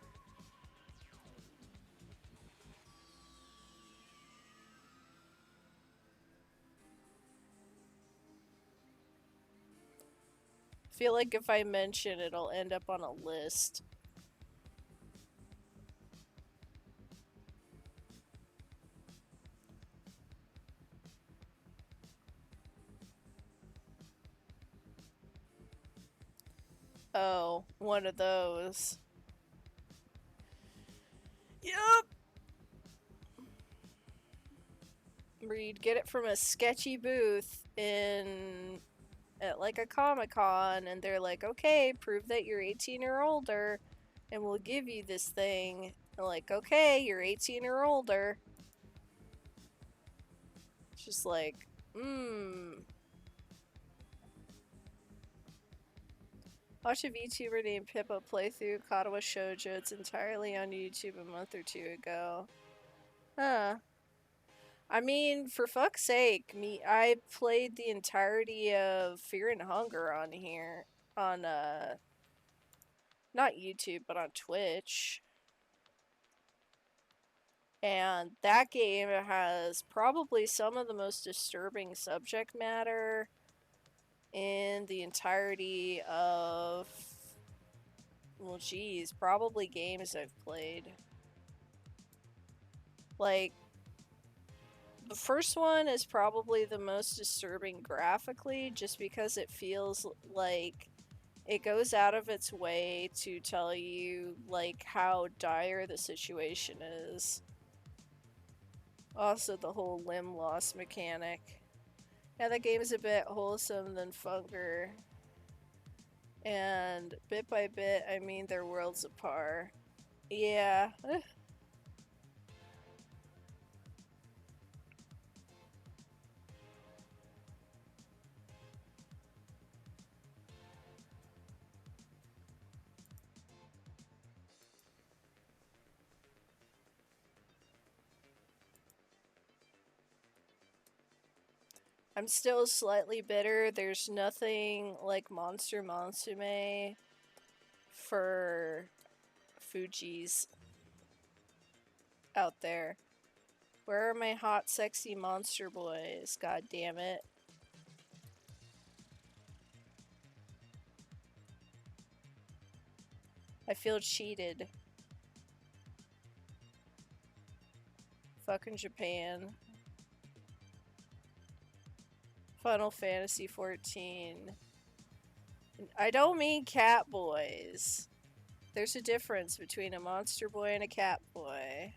Feel like if I mention it, it'll end up on a list. Oh, one of those. Yup! Where you'd get it from a sketchy booth in at like a Comic-Con, and they're like, okay, prove that you're 18 or older and we'll give you this thing. And like, okay, you're 18 or older. It's just like, Watch a VTuber named Pippa play through Katawa Shoujo. It's entirely on YouTube a month or two ago. Huh. I mean, for fuck's sake, I played the entirety of Fear and Hunger on here. On, not YouTube, but on Twitch. And that game has probably some of the most disturbing subject matter in the entirety of, well, geez, probably games I've played. Like, the first one is probably the most disturbing graphically, just because it feels like it goes out of its way to tell you, like, how dire the situation is. Also, the whole limb loss mechanic. Yeah, that game is a bit wholesome than funker. And bit by bit, I mean they're worlds apart. Yeah. I'm still slightly bitter. There's nothing like Monster Monsume for Fuji's out there. Where are my hot, sexy monster boys? God damn it. I feel cheated. Fucking Japan. Final Fantasy 14. I don't mean cat boys. There's a difference between a monster boy and a cat boy.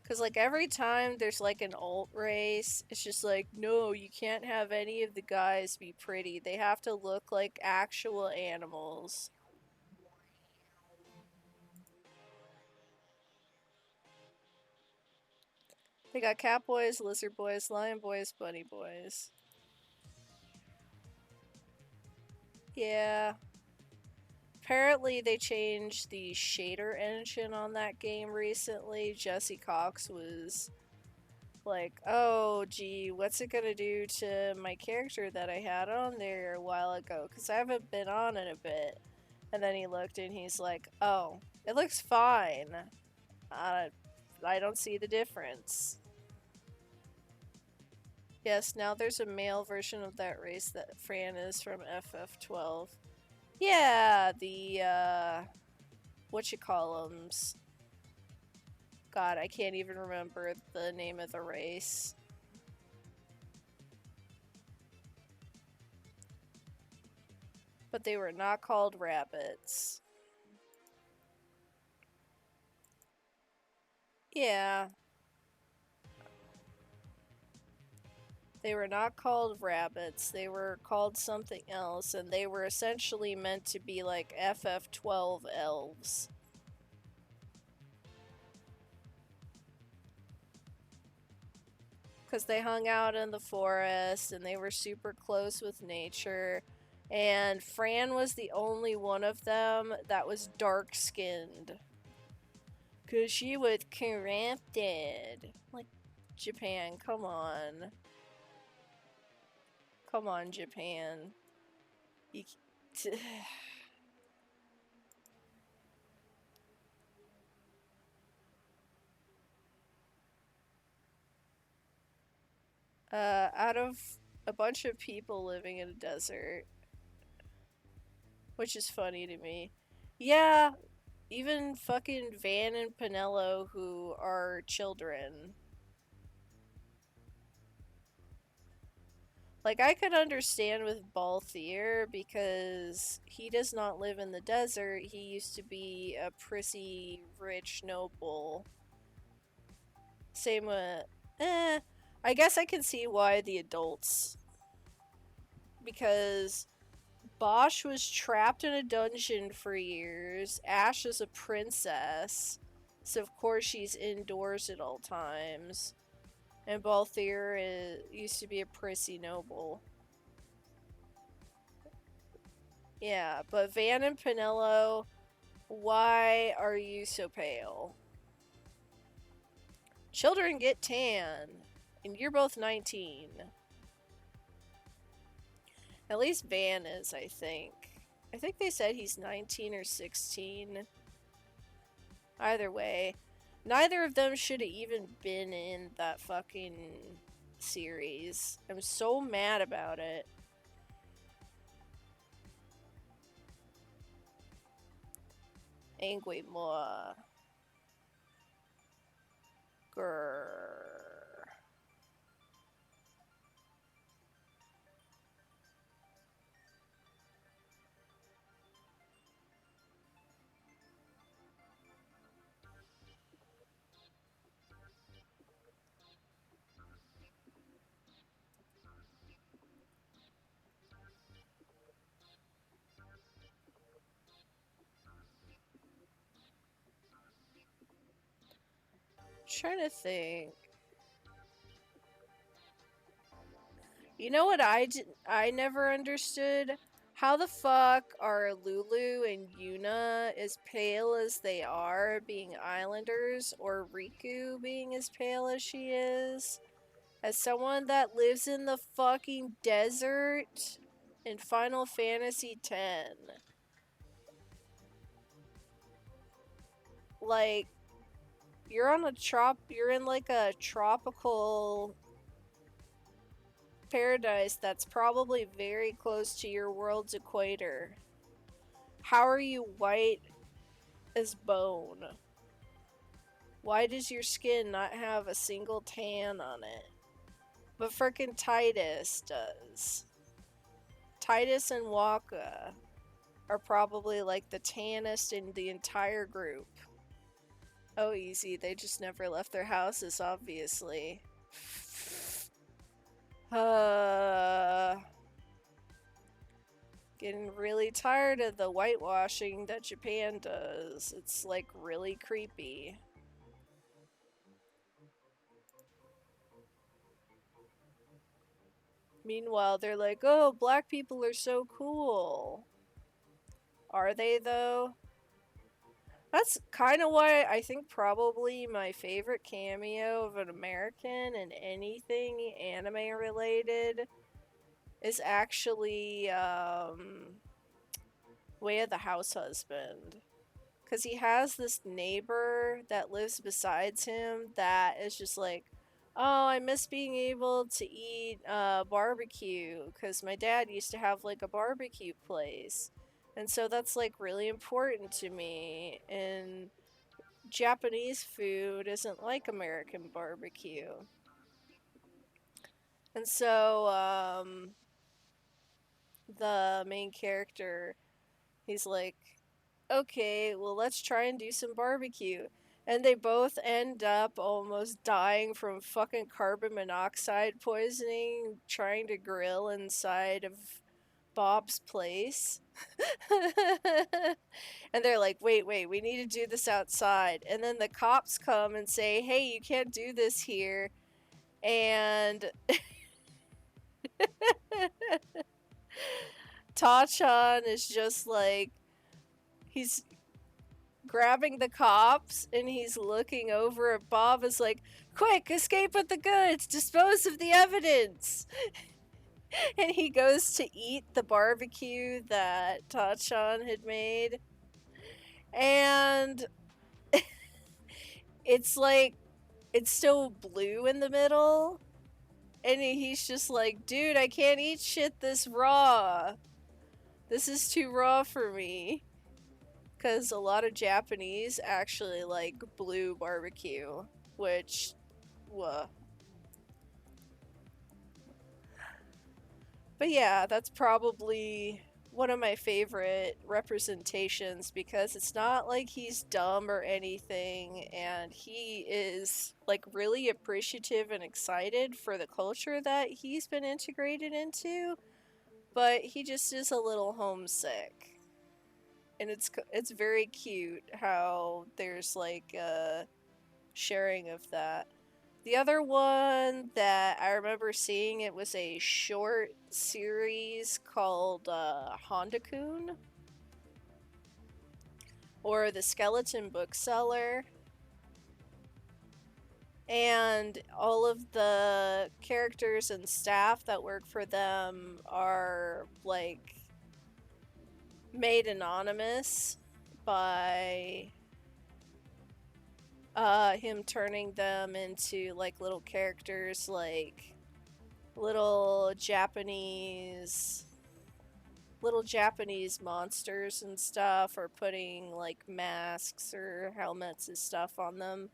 Because, like, every time there's, like, an alt race, it's just like, no, you can't have any of the guys be pretty. They have to look like actual animals. They got cat boys, lizard boys, lion boys, bunny boys. Yeah. Apparently, they changed the shader engine on that game recently. Jesse Cox was Like, oh, gee, what's it gonna do to my character that I had on there a while ago? Because I haven't been on in a bit. And then he looked and he's like, oh, it looks fine. Uh, I don't see the difference. Yes, now there's a male version of that race that Fran is from FF12. Yeah, the, what you call 'ems. God, I can't even remember the name of the race. But they were not called rabbits. Yeah, they were not called rabbits. They were called something else, and they were essentially meant to be like FF12 elves. Because they hung out in the forest and they were super close with nature. And Fran was the only one of them that was dark skinned. Because she was corrupted. Like, Japan, come on. Come on, Japan. You, out of a bunch of people living in a desert, which is funny to me. Yeah, even fucking Van and Pinello, who are children. Like, I could understand with Balthier because he does not live in the desert. He used to be a prissy, rich noble. Same with. I guess I can see why the adults. Because Bosch was trapped in a dungeon for years. Ash is a princess. So, of course, she's indoors at all times. And Balthier used to be a prissy noble. Yeah, but Van and Pinello, why are you so pale? Children get tan, and you're both 19. At least Van is, I think. I think they said he's 19 or 16. Either way, neither of them should have even been in that fucking series. I'm so mad about it. Angry moi. Grrr. Trying to think. You know what I never understood? How the fuck are Lulu and Yuna as pale as they are, being islanders, or Riku being as pale as she is? As someone that lives in the fucking desert in Final Fantasy X. Like, you're in like a tropical paradise that's probably very close to your world's equator. How are you white as bone? Why does your skin not have a single tan on it? But frickin' Titus does. Titus and Waka are probably like the tannest in the entire group. Oh, easy. They just never left their houses, obviously. Getting really tired of the whitewashing that Japan does. It's like really creepy. Meanwhile, they're like, oh, black people are so cool. Are they, though? That's kind of why I think probably my favorite cameo of an American in anything anime related is actually Way of the House Husband. Because he has this neighbor that lives besides him that is just like, oh, I miss being able to eat barbecue because my dad used to have like a barbecue place. And so that's like really important to me. And Japanese food isn't like American barbecue. And so the main character, he's like, okay, well, let's try and do some barbecue. And they both end up almost dying from fucking carbon monoxide poisoning trying to grill inside of Bob's place. And they're like, wait, we need to do this outside. And then the cops come and say, hey, you can't do this here. And Tachan is just like, he's grabbing the cops and he's looking over at Bob is like, quick, escape with the goods, dispose of the evidence. And he goes to eat the barbecue that Tachan had made. And it's like, it's still blue in the middle. And he's just like, dude, I can't eat shit this raw. This is too raw for me. Because a lot of Japanese actually like blue barbecue, which, whoa. But yeah, that's probably one of my favorite representations because it's not like he's dumb or anything, and he is like really appreciative and excited for the culture that he's been integrated into, but he just is a little homesick. And it's very cute how there's like a sharing of that. The other one that I remember seeing, it was a short series called Honda-kun, or The Skeleton Bookseller. And all of the characters and staff that work for them are like made anonymous by him turning them into like little characters, like little Japanese monsters and stuff, or putting like masks or helmets and stuff on them.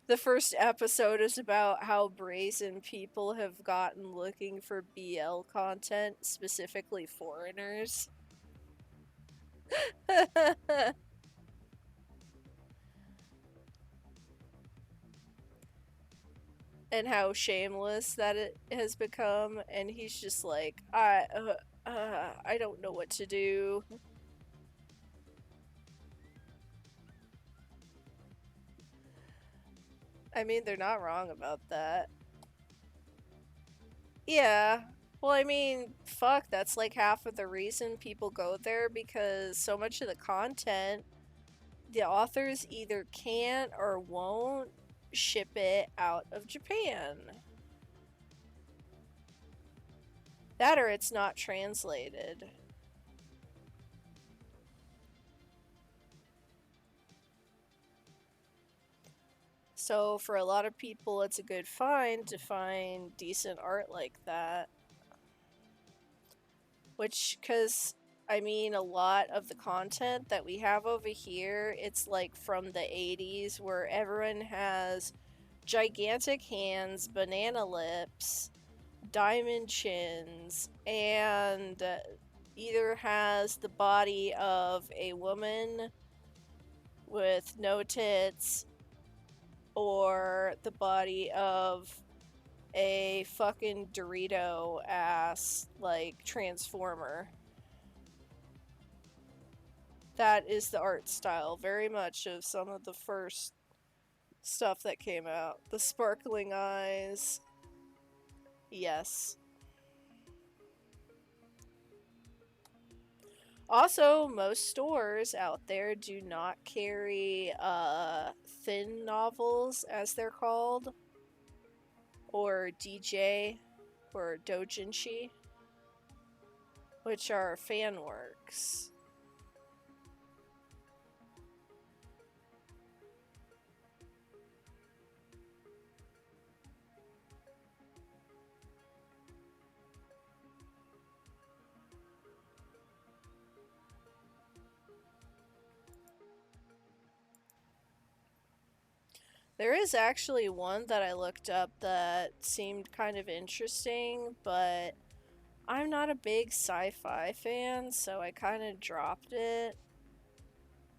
The first episode is about how brazen people have gotten looking for BL content, specifically foreigners. And how shameless that it has become, and he's just like, I don't know what to do. I mean, they're not wrong about that. Yeah. Well, I mean, fuck, that's like half of the reason people go there, because so much of the content, the authors either can't or won't ship it out of Japan. That or it's not translated. So for a lot of people, it's a good find to find decent art like that. Which, because I mean, a lot of the content that we have over here, it's like from the 80s, where everyone has gigantic hands, banana lips, diamond chins, and either has the body of a woman with no tits or the body of a fucking Dorito ass, like, transformer. That is the art style, very much, of some of the first stuff that came out. The sparkling eyes. Yes. Also, most stores out there do not carry thin novels, as they're called, or DJ, or dojinshi, which are fan works. There is actually one that I looked up that seemed kind of interesting, but I'm not a big sci-fi fan, so I kind of dropped it.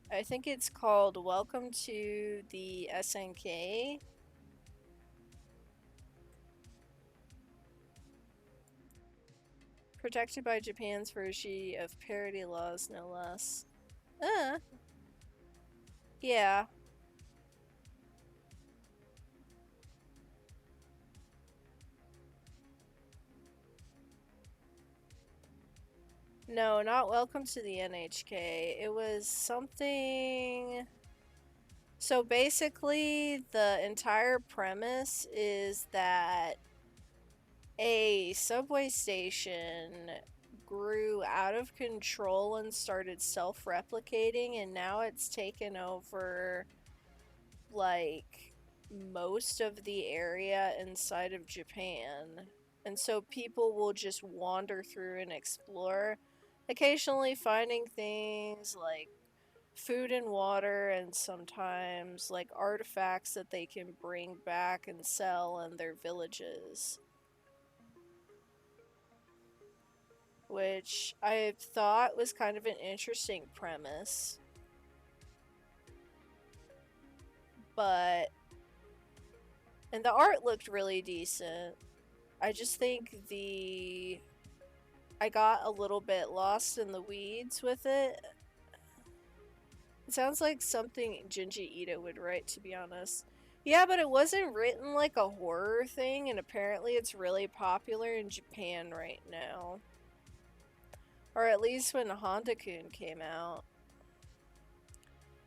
I think it's called Welcome to the SNK. Protected by Japan's version of parody laws, no less. Uh, yeah. No, not Welcome to the NHK. It was something. So basically, the entire premise is that a subway station grew out of control and started self replicating, and now it's taken over like most of the area inside of Japan. And so people will just wander through and explore, occasionally finding things like food and water, and sometimes like artifacts that they can bring back and sell in their villages. Which I thought was kind of an interesting premise. But. And the art looked really decent. I just think the. I got a little bit lost in the weeds with it. It sounds like something Junji Ito would write, to be honest. Yeah, but it wasn't written like a horror thing, and apparently it's really popular in Japan right now. Or at least when Honda-kun came out.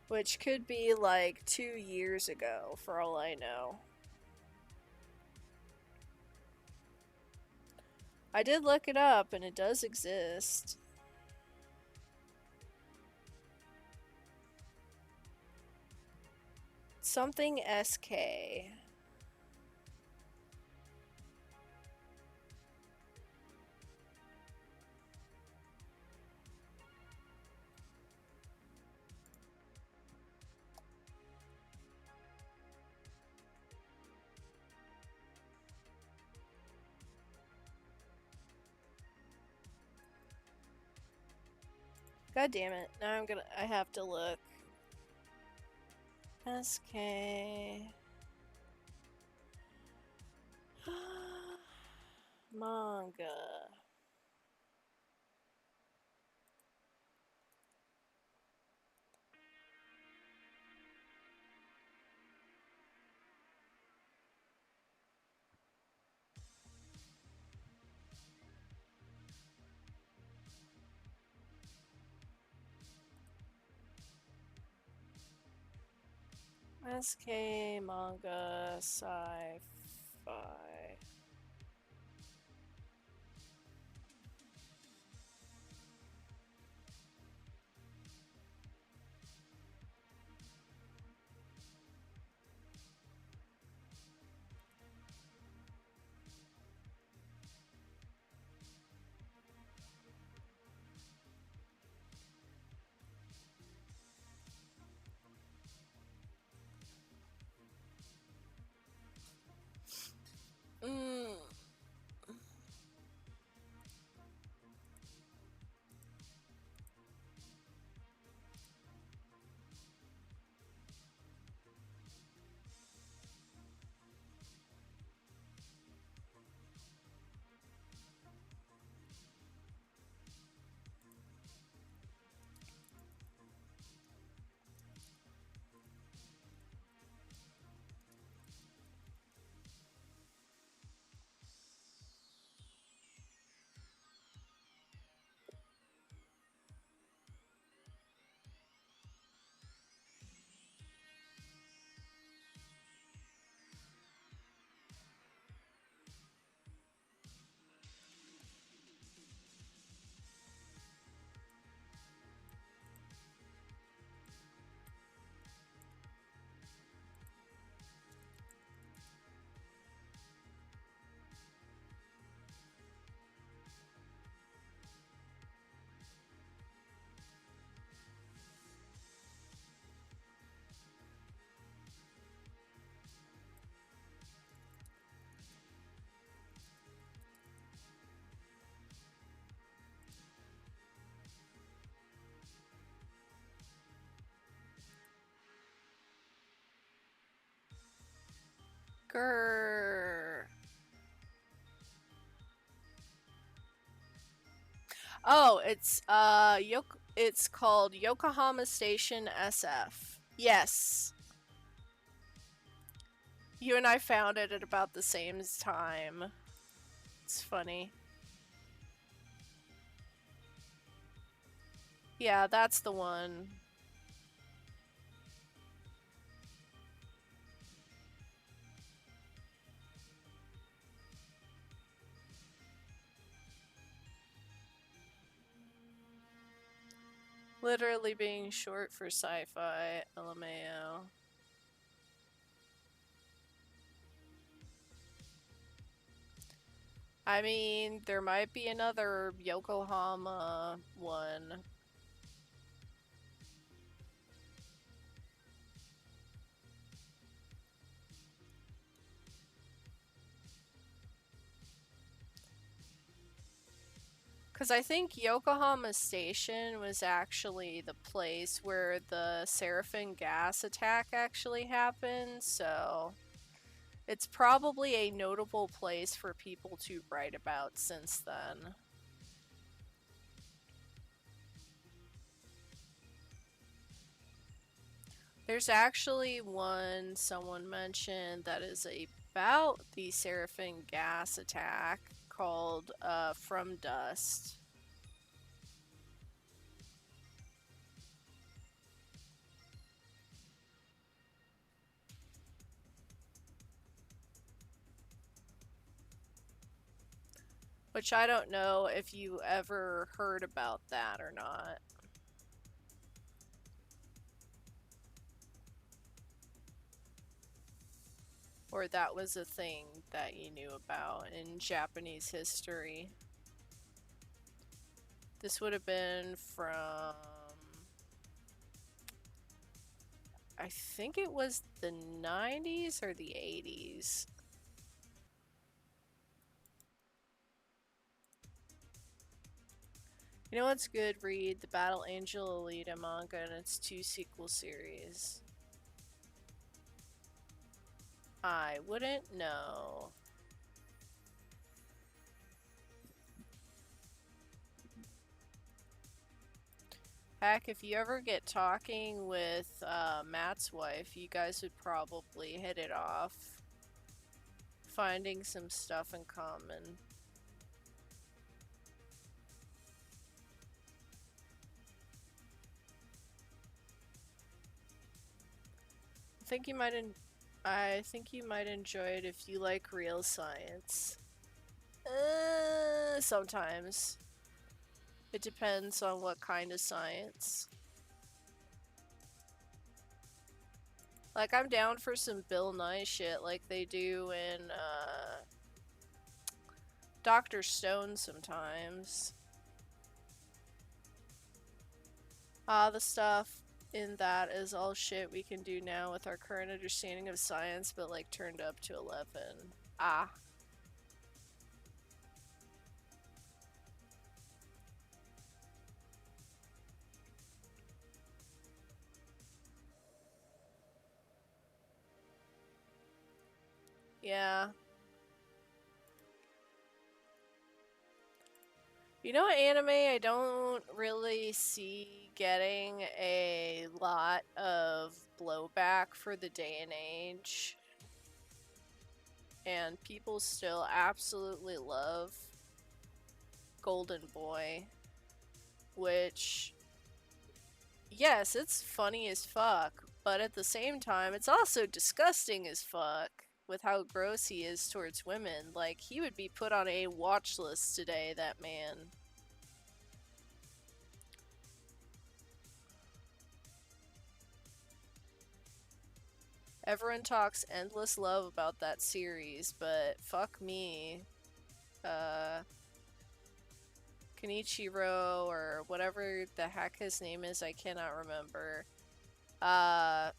Which could be like 2 years ago, for all I know. I did look it up, and it does exist. Something SK. God damn it. Now I have to look. SK. Manga. SK manga sci-fi. Grr. Oh, it's called Yokohama Station SF. Yes. You and I found it at about the same time. It's funny. Yeah, that's the one. Literally being short for sci-fi, LMAO. I mean, there might be another Yokohama one. Because I think Yokohama Station was actually the place where the Seraphim gas attack actually happened, so it's probably a notable place for people to write about since then. There's actually one someone mentioned that is about the Seraphim gas attack called From Dust. Which I don't know if you ever heard about that or not. Or that was a thing that you knew about in Japanese history. This would have been from, I think it was the 90s or the 80s. You know what's good? Read the Battle Angel Alita manga and its 2 sequel series. I wouldn't know. Heck, if you ever get talking with Matt's wife, you guys would probably hit it off. Finding some stuff in common. I think you might enjoy it if you like real science. Sometimes. It depends on what kind of science. Like, I'm down for some Bill Nye shit like they do in, Dr. Stone sometimes. The stuff in that is all shit we can do now with our current understanding of science, but, like, turned up to 11. Ah. Yeah. You know, anime I don't really see getting a lot of blowback for the day and age. And people still absolutely love Golden Boy, which, yes, it's funny as fuck, but at the same time, it's also disgusting as fuck with how gross he is towards women. Like, he would be put on a watch list today, that man. Everyone talks endless love about that series, but fuck me. Uh, Kenichiro, or whatever the heck his name is, I cannot remember. Uh,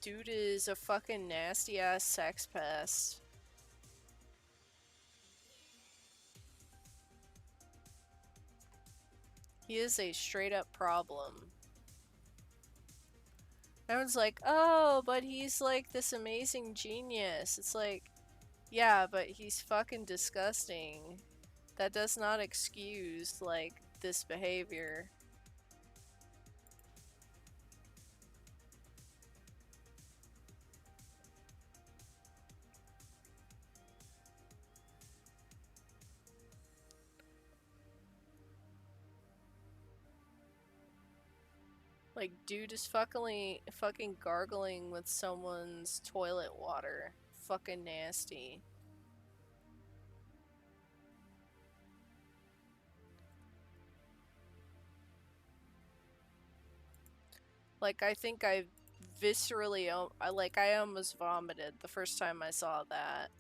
Dude is a fucking nasty ass sex pest. He is a straight up problem. Everyone's like, oh, but he's like this amazing genius. It's like, yeah, but he's fucking disgusting. That does not excuse, like, this behavior. Like, dude is fucking gargling with someone's toilet water. Fucking nasty. Like, I think I viscerally, I almost vomited the first time I saw that.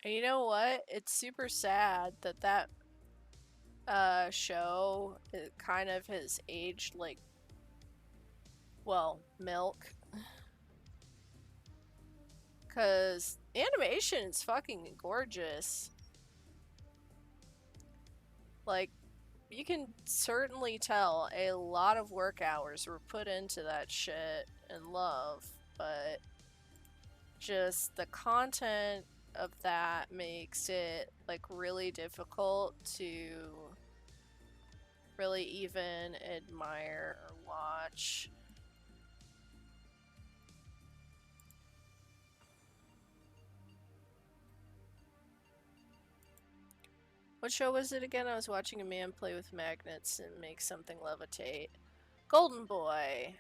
And you know what? It's super sad that show it kind of has aged like, well, milk. Cause animation is fucking gorgeous. Like, you can certainly tell a lot of work hours were put into that shit and love, but just the content of that makes it like really difficult to really even admire or watch. What show was it again? I was watching a man play with magnets and make something levitate. Golden Boy.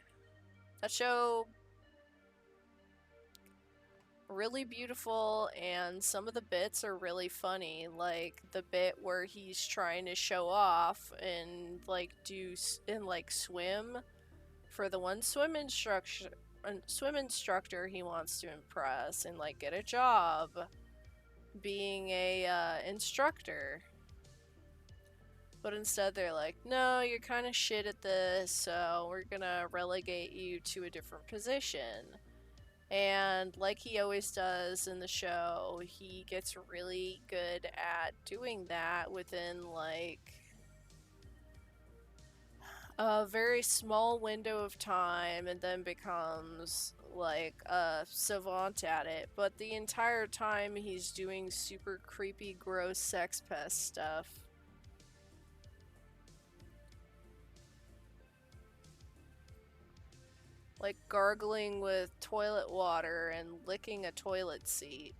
That show, really beautiful, and some of the bits are really funny. Like the bit where he's trying to show off and like swim for the one swim instructor he wants to impress and like get a job being a instructor. But instead, they're like, no, you're kind of shit at this, so we're gonna relegate you to a different position. And like he always does in the show, he gets really good at doing that within like a very small window of time and then becomes like a savant at it. But the entire time, he's doing super creepy, gross sex pest stuff. Like gargling with toilet water and licking a toilet seat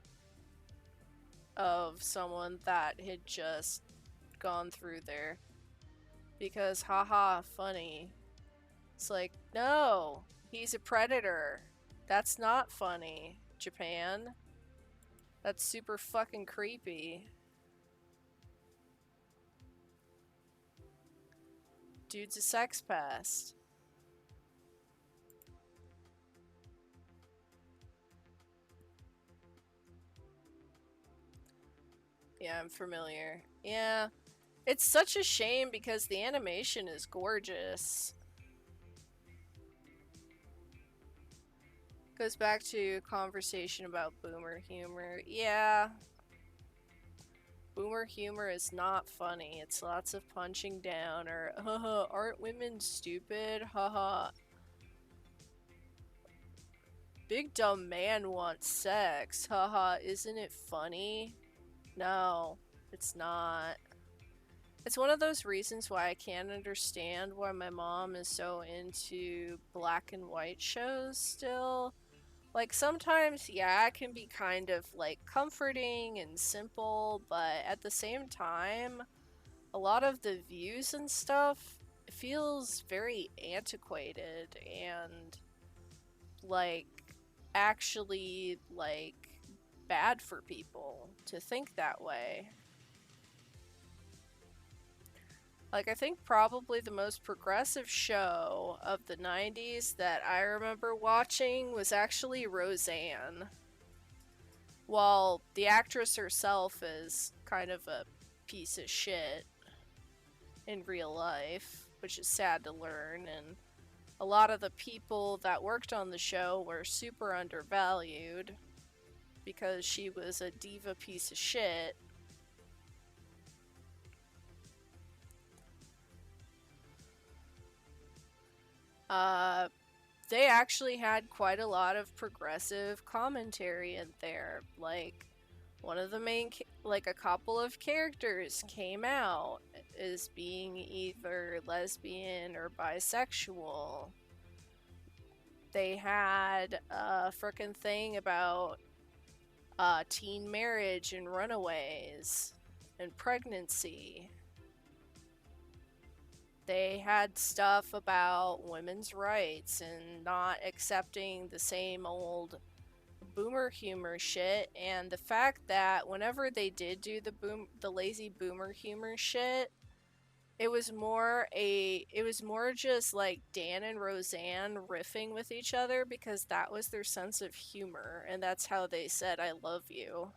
of someone that had just gone through there. Because, haha, funny. It's like, no, he's a predator. That's not funny, Japan. That's super fucking creepy. Dude's a sex pest. Yeah, I'm familiar. Yeah, it's such a shame because the animation is gorgeous. Goes back to conversation about boomer humor. Yeah, Boomer humor is not funny. It's lots of punching down or, haha, aren't women stupid? Haha. Big dumb man wants sex. Haha, isn't it funny? No, it's not. It's one of those reasons why I can't understand why my mom is so into black and white shows still. Like, sometimes, yeah, it can be kind of like comforting and simple, but at the same time, a lot of the views and stuff feels very antiquated and like actually like bad for people to think that way. Like, I think probably the most progressive show of the 90s that I remember watching was actually Roseanne. While the actress herself is kind of a piece of shit in real life, which is sad to learn, and a lot of the people that worked on the show were super undervalued because she was a diva piece of shit. Uh, they actually had quite a lot of progressive commentary in there. Like, one of the like, a couple of characters came out as being either lesbian or bisexual. They had a frickin' thing about teen marriage and runaways and pregnancy. They had stuff about women's rights and not accepting the same old boomer humor shit, and the fact that whenever they did do the lazy boomer humor shit, it was more just like Dan and Roseanne riffing with each other because that was their sense of humor and that's how they said I love you.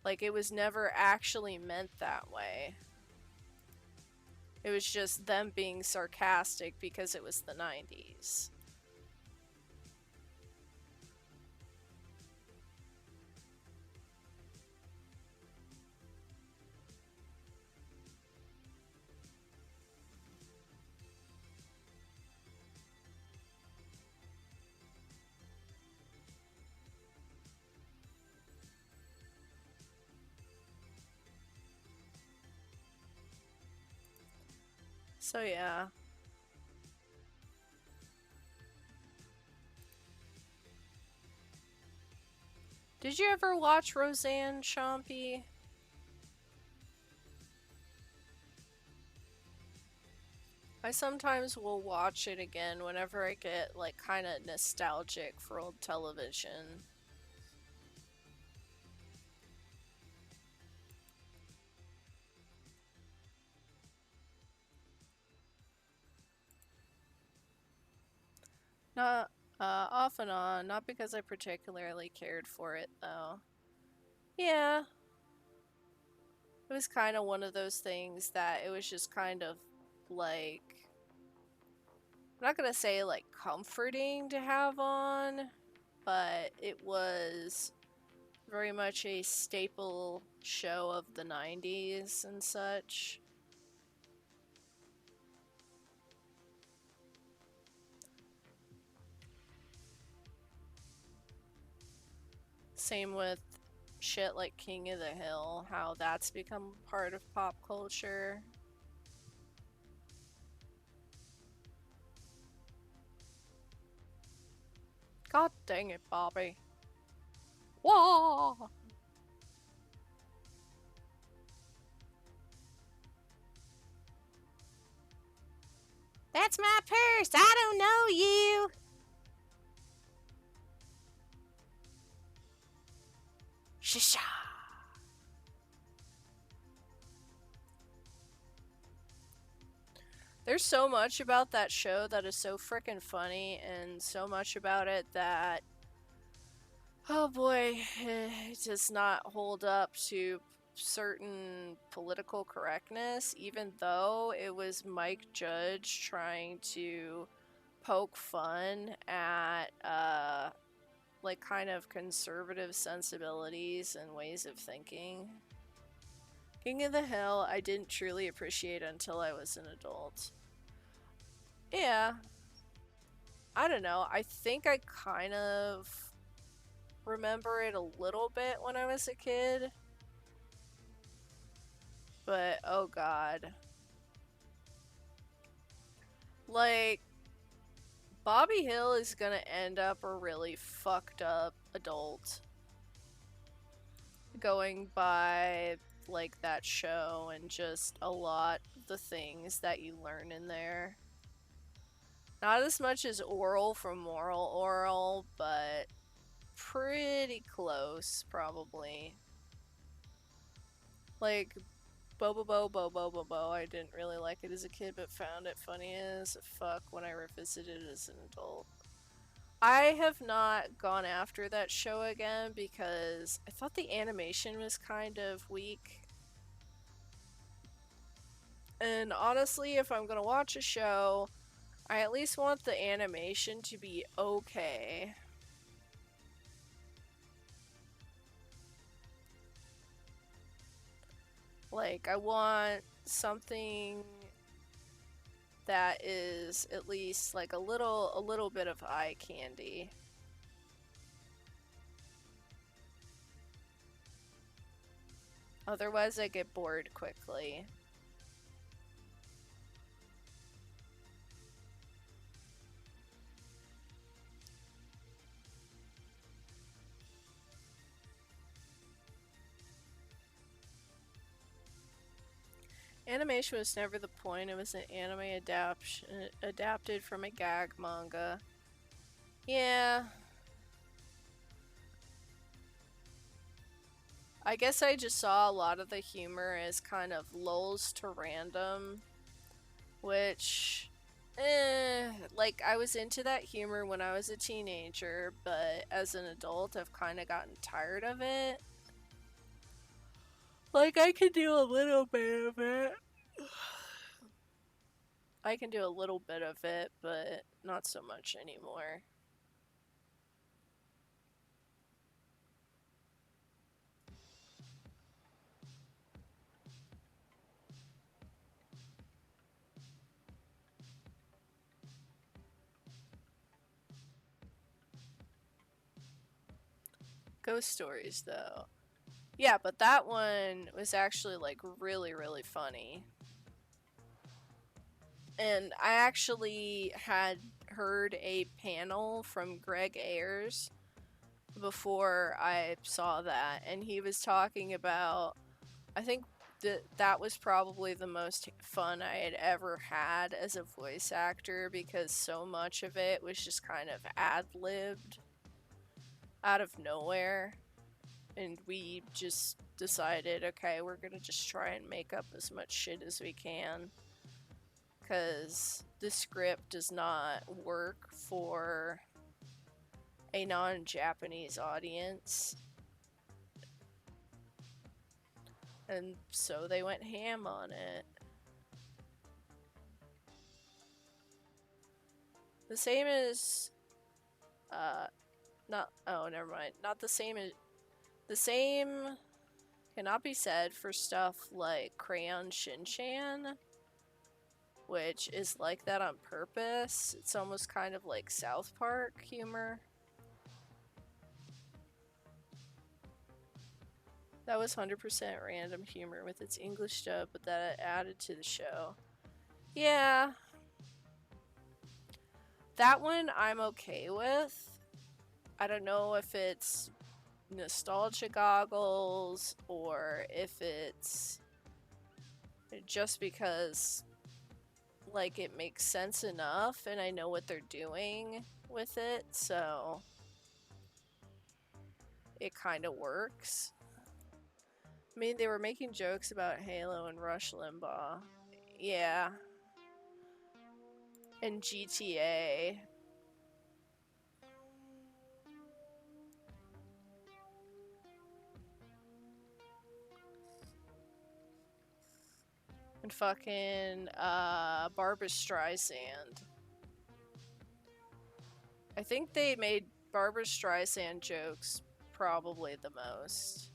Like, it was never actually meant that way. It was just them being sarcastic because it was the 90s. So yeah. Did you ever watch Roseanne, Chompy? I sometimes will watch it again whenever I get like kind of nostalgic for old television. Not off and on, not because I particularly cared for it though. Yeah, it was kind of one of those things that it was just kind of like, I'm not gonna say like comforting to have on, but it was very much a staple show of the 90s and such. Same with shit like King of the Hill, how that's become part of pop culture. God dang it, Bobby. Whoa! That's my purse! I don't know you! Shisha! There's so much about that show that is so freaking funny, and so much about it that, oh boy, it does not hold up to certain political correctness, even though it was Mike Judge trying to poke fun at like kind of conservative sensibilities and ways of thinking. King of the Hill, I didn't truly appreciate until I was an adult. Yeah, I don't know. I think I kind of remember it a little bit when I was a kid, but oh god. Like, Bobby Hill is gonna end up a really fucked up adult going by like that show and just a lot of the things that you learn in there. Not as much as Oral from Moral Oral, but pretty close, probably. Like, Bobo Bo Bo Bo Bo Bo, I didn't really like it as a kid, but found it funny as fuck when I revisited it as an adult. I have not gone after that show again because I thought the animation was kind of weak. And honestly, if I'm gonna watch a show, I at least want the animation to be okay. Like, I want something that is at least like a little bit of eye candy. Otherwise, I get bored quickly. Animation was never the point. It was an anime adapted from a gag manga. Yeah, I guess I just saw a lot of the humor as kind of lulls to random, which, like I was into that humor when I was a teenager, but as an adult, I've kind of gotten tired of it. Like, I can do a little bit of it. I can do a little bit of it, but not so much anymore. Ghost stories, though. Yeah, but that one was actually like really, really funny. And I actually had heard a panel from Greg Ayers before I saw that, and he was talking about, I think that was probably the most fun I had ever had as a voice actor because so much of it was just kind of ad-libbed out of nowhere, and we just decided, okay, we're gonna just try and make up as much shit as we can because the script does not work for a non-Japanese audience. And so they went ham on it. The same as not oh, never mind. Not the same as the same cannot be said for stuff like Crayon Shin-chan, which is like that on purpose. It's almost kind of like South Park humor. That was 100% random humor with its English dub, but that added to the show. Yeah, that one I'm okay with. I don't know if it's nostalgia goggles or if it's just because like it makes sense enough and I know what they're doing with it, so it kind of works. I mean, they were making jokes about Halo and Rush Limbaugh. Yeah. And GTA. And fucking Barbra Streisand. I think they made Barbara Streisand jokes probably the most.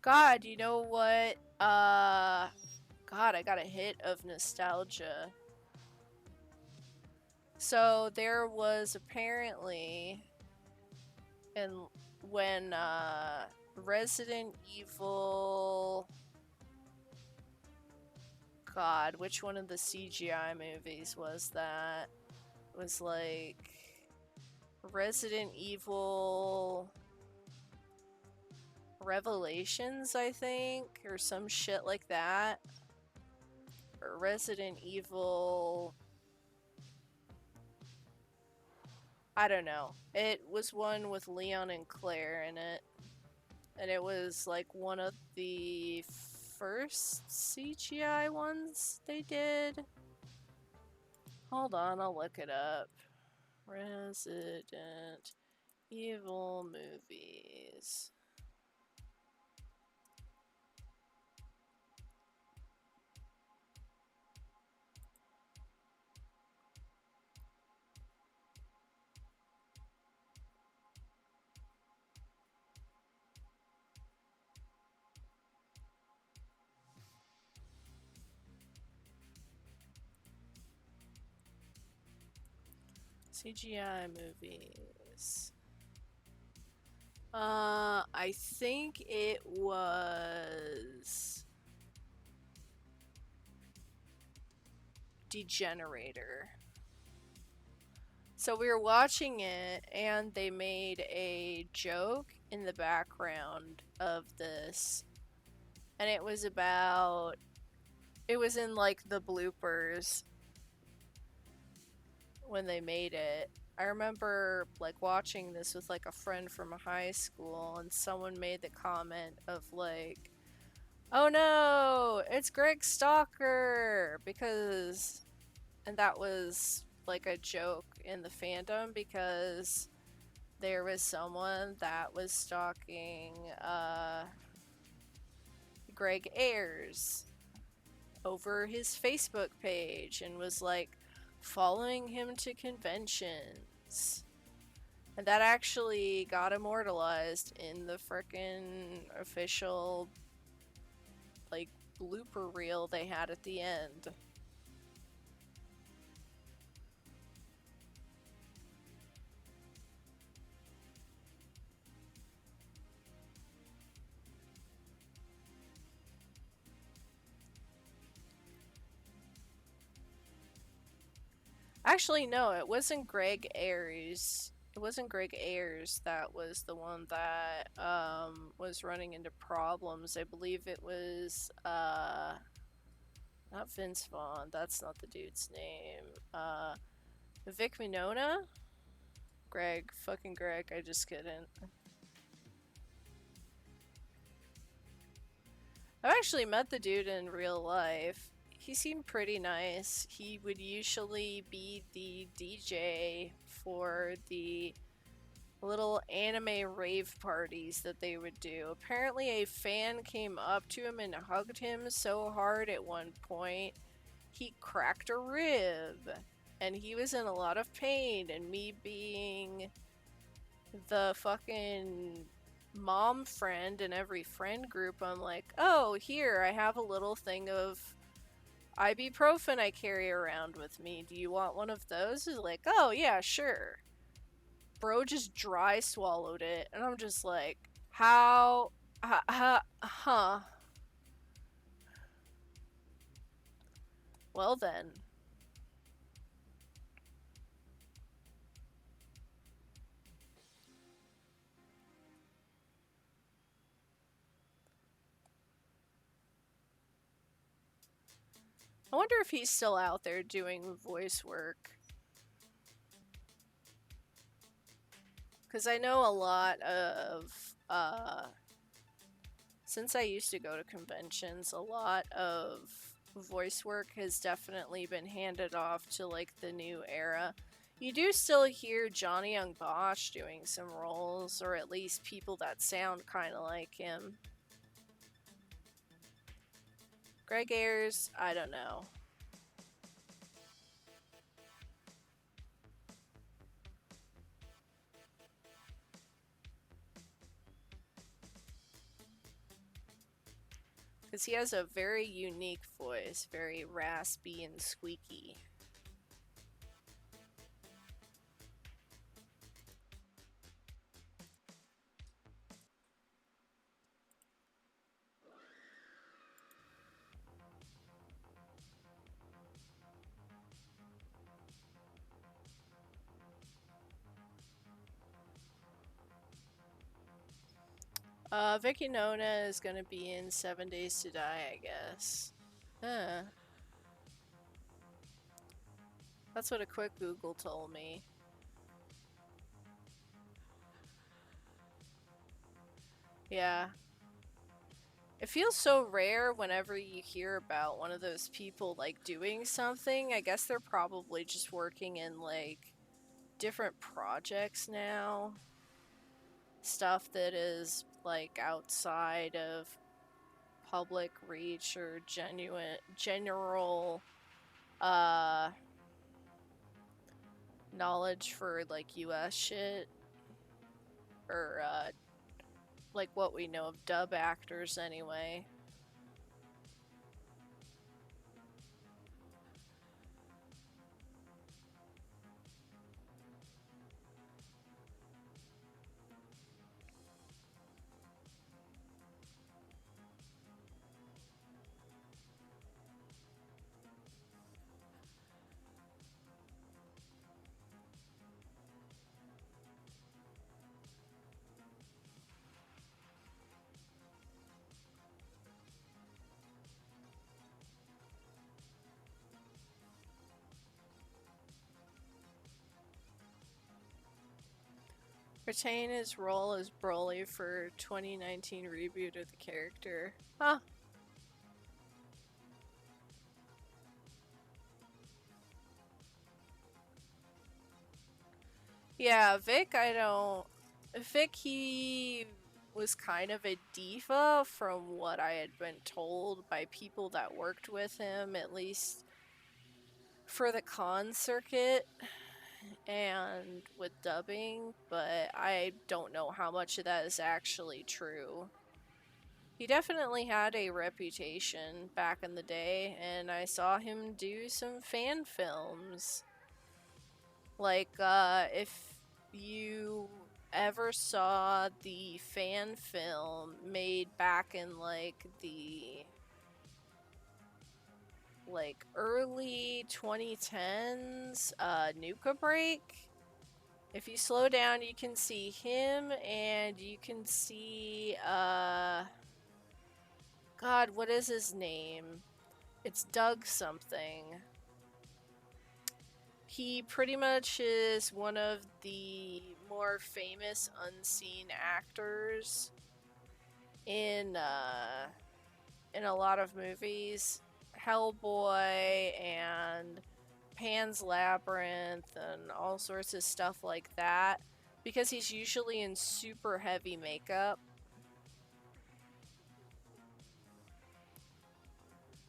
God, you know what? God, I got a hit of nostalgia. So there was apparently, and when Resident Evil, God, which one of the CGI movies was that? It was like Resident Evil Revelations, I think, or some shit like that. Or Resident Evil, I don't know. It was one with Leon and Claire in it. And it was like one of the first CGI ones they did. Hold on, I'll look it up. Resident Evil movies. CGI movies. I think it was Degenerator. So we were watching it, and they made a joke in the background of this, and it was about. It was in like the bloopers when they made it. I remember like watching this with like a friend from high school, and someone made the comment of like, "Oh no, it's Greg Stalker," because, and that was like a joke in the fandom because there was someone that was stalking Greg Ayers over his Facebook page and was like following him to conventions. And that actually got immortalized in the frickin' official like blooper reel they had at the end. Actually, no, it wasn't Greg Ayers. It wasn't Greg Ayers that was the one that was running into problems. I believe it was not Vince Vaughn. That's not the dude's name. Vic Minona? Greg. Fucking Greg. I just couldn't. I've actually met the dude in real life. He seemed pretty nice. He would usually be the DJ for the little anime rave parties that they would do. Apparently, a fan came up to him and hugged him so hard at one point, he cracked a rib. And he was in a lot of pain, and me being the fucking mom friend in every friend group, I'm like, oh, here, I have a little thing of ibuprofen I carry around with me. Do you want one of those? He's like, oh, yeah, sure. Bro just dry swallowed it, and I'm just like, how? Huh. Well then. I wonder if he's still out there doing voice work. Because I know a lot of, since I used to go to conventions, a lot of voice work has definitely been handed off to, like, the new era. You do still hear Johnny Young Bosch doing some roles, or at least people that sound kind of like him. Greg Ayers, I don't know. Because he has a very unique voice, very raspy and squeaky. Vicky Nona is gonna be in 7 Days to Die, I guess. Huh. That's what a quick Google told me. Yeah. It feels so rare whenever you hear about one of those people, like, doing something. I guess they're probably just working in, like, different projects now. Stuff that is, like, outside of public reach or general uh knowledge for like US shit or like what we know of dub actors anyway. Retain his role as Broly for 2019 reboot of the character. Huh. Yeah, Vic, I don't. Vic, he was kind of a diva from what I had been told by people that worked with him, at least for the con circuit and with dubbing, but I don't know how much of that is actually true. He definitely had a reputation back in the day, and I saw him do some fan films. Like, if you ever saw the fan film made back in, like, the early 2010s, Nuka Break, if you slow down, you can see him and you can see, God, what is his name? It's Doug something. He pretty much is one of the more famous unseen actors in a lot of movies. Hellboy and Pan's Labyrinth and all sorts of stuff like that, because he's usually in super heavy makeup.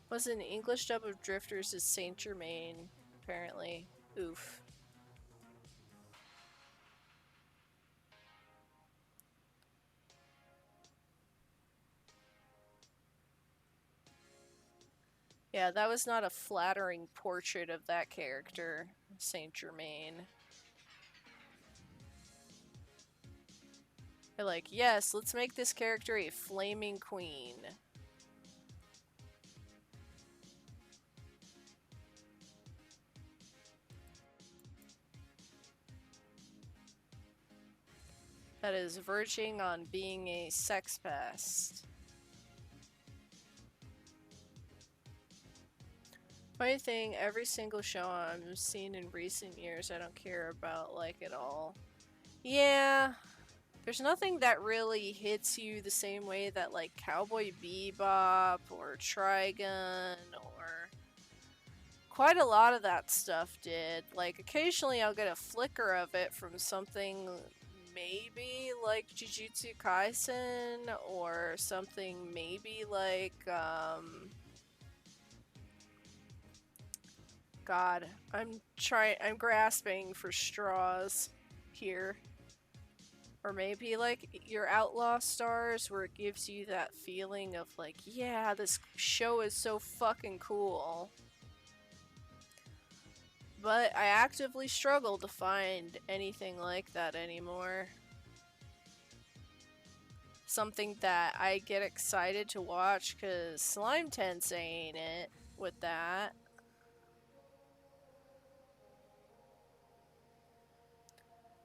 Was an English dub of Drifters is Saint Germain, apparently. Oof. Yeah, that was not a flattering portrait of that character, Saint Germain. They're like, yes, let's make this character a flaming queen. That is verging on being a sex pest. Funny thing, every single show I've seen in recent years, I don't care about, like, at all. Yeah, there's nothing that really hits you the same way that, like, Cowboy Bebop or Trigun or quite a lot of that stuff did. Like, occasionally I'll get a flicker of it from something maybe like Jujutsu Kaisen or something maybe like, God, I'm grasping for straws here. Or maybe like your Outlaw Stars, where it gives you that feeling of like, yeah, this show is so fucking cool. But I actively struggle to find anything like that anymore. Something that I get excited to watch because Slime Tensei ain't it with that.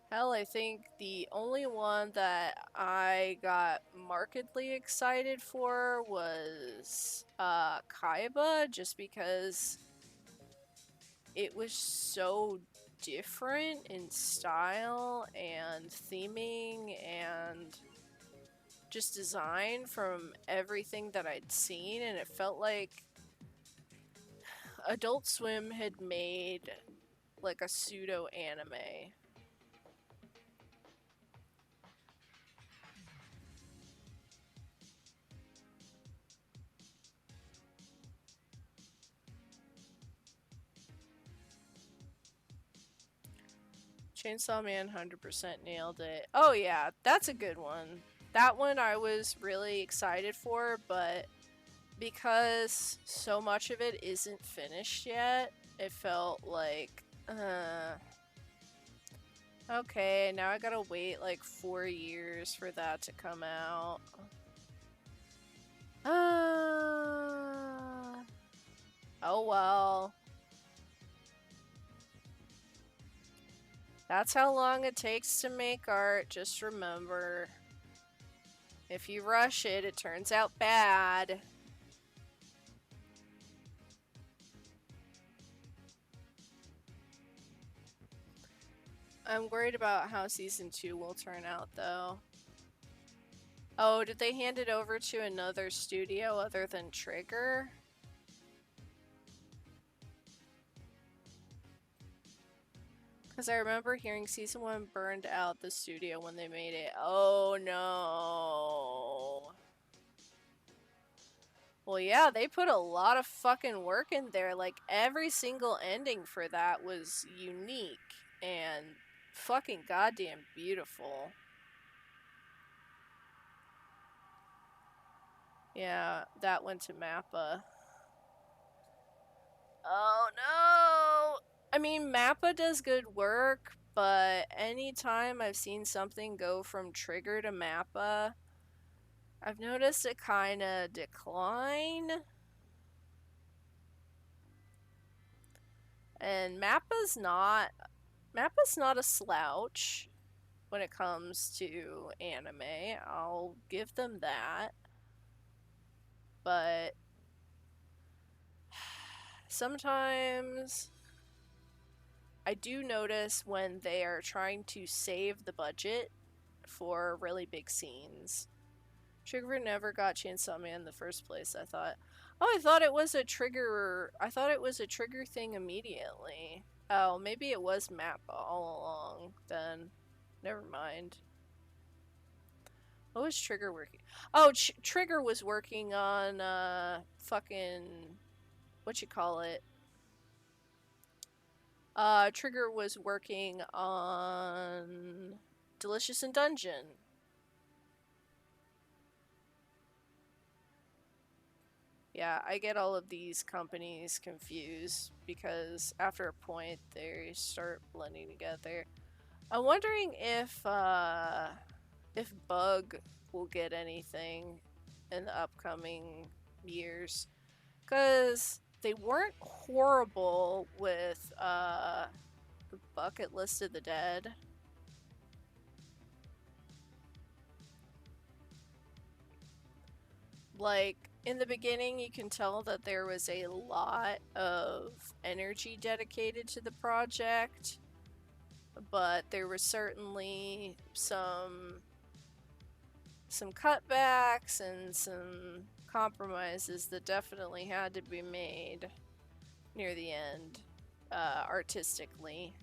Hell, I think the only one that I got markedly excited for was Kaiba, just because it was so different in style and theming and just design from everything that I'd seen, and it felt like Adult Swim had made like a pseudo anime. Chainsaw Man 100% nailed it. Oh yeah, that's a good one. That one I was really excited for, but because so much of it isn't finished yet, it felt like, okay, now I gotta wait like 4 years for that to come out. Oh well. That's how long it takes to make art, just remember. If you rush it, it turns out bad. I'm worried about how season 2 will turn out, though. Oh, did they hand it over to another studio other than Trigger? Because I remember hearing season 1 burned out the studio when they made it. Oh no. Well, yeah, they put a lot of fucking work in there. Like, every single ending for that was unique and fucking goddamn beautiful. Yeah, that went to Mappa. Oh no! I mean, Mappa does good work, but anytime I've seen something go from Trigger to Mappa, I've noticed it kind of decline. And Mappa's not a slouch when it comes to anime. I'll give them that. But sometimes I do notice when they are trying to save the budget for really big scenes. Trigger never got Chainsaw Man in the first place, I thought. Oh, I thought it was a Trigger. I thought it was a Trigger thing immediately. Oh, maybe it was Mappa all along then. Never mind. What was Trigger working? Oh, Trigger was working on, fucking. What you call it? Trigger was working on Delicious in Dungeon. Yeah, I get all of these companies confused because after a point they start blending together. I'm wondering if Bug will get anything in the upcoming years, cuz they weren't horrible with Bucket List of the Dead. Like, in the beginning, you can tell that there was a lot of energy dedicated to the project, but there were certainly some cutbacks and some compromises that definitely had to be made near the end, artistically.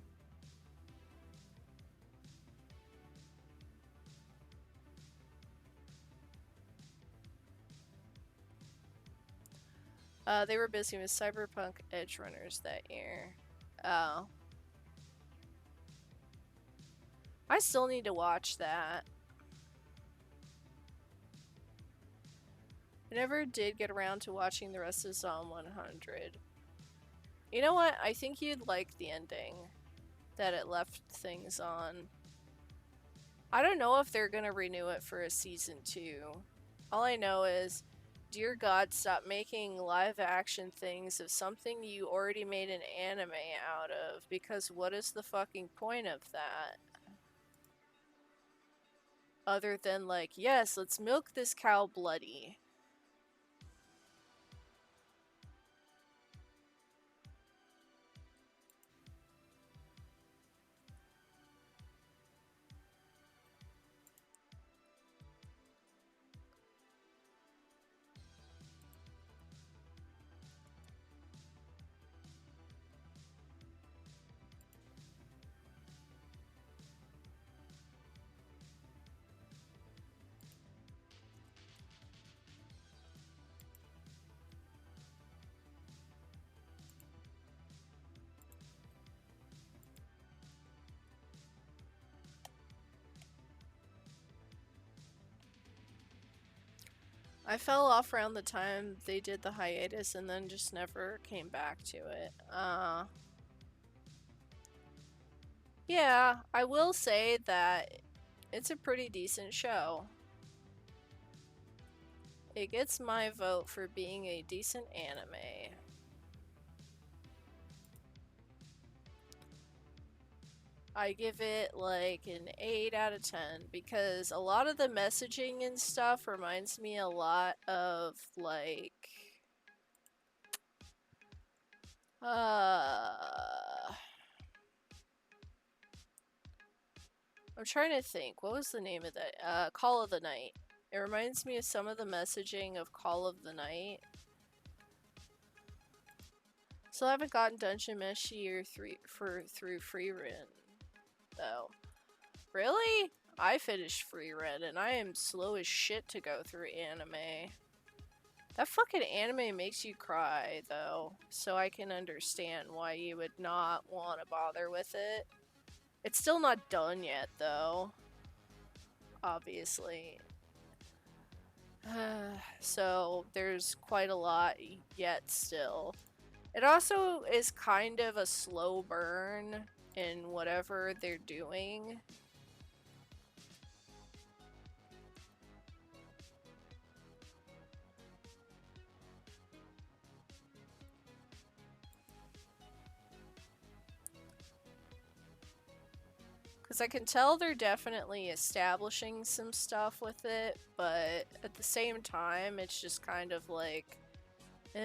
They were busy with Cyberpunk Edge Runners that year. Oh. I still need to watch that. I never did get around to watching the rest of Psalm 100. You know what? I think you'd like the ending that it left things on. I don't know if they're gonna renew it for a season 2. All I know is, dear God, stop making live action things of something you already made an anime out of, because what is the fucking point of that? Other than, like, yes, let's milk this cow bloody. I fell off around the time they did the hiatus and then just never came back to it. Yeah, I will say that it's a pretty decent show. It gets my vote for being a decent anime. I give it like an 8 out of 10 because a lot of the messaging and stuff reminds me a lot of like I'm trying to think. What was the name of that? Call of the Night. It reminds me of some of the messaging of Call of the Night. Still haven't gotten Dungeon Mesh Year 3 through free run though. Really? I finished free run and I am slow as shit to go through anime. That fucking anime makes you cry though, so I can understand why you would not want to bother with it. It's still not done yet though, obviously. So there's quite a lot yet still. It also is kind of a slow burn in whatever they're doing. Because I can tell they're definitely establishing some stuff with it, but at the same time, it's just kind of like, I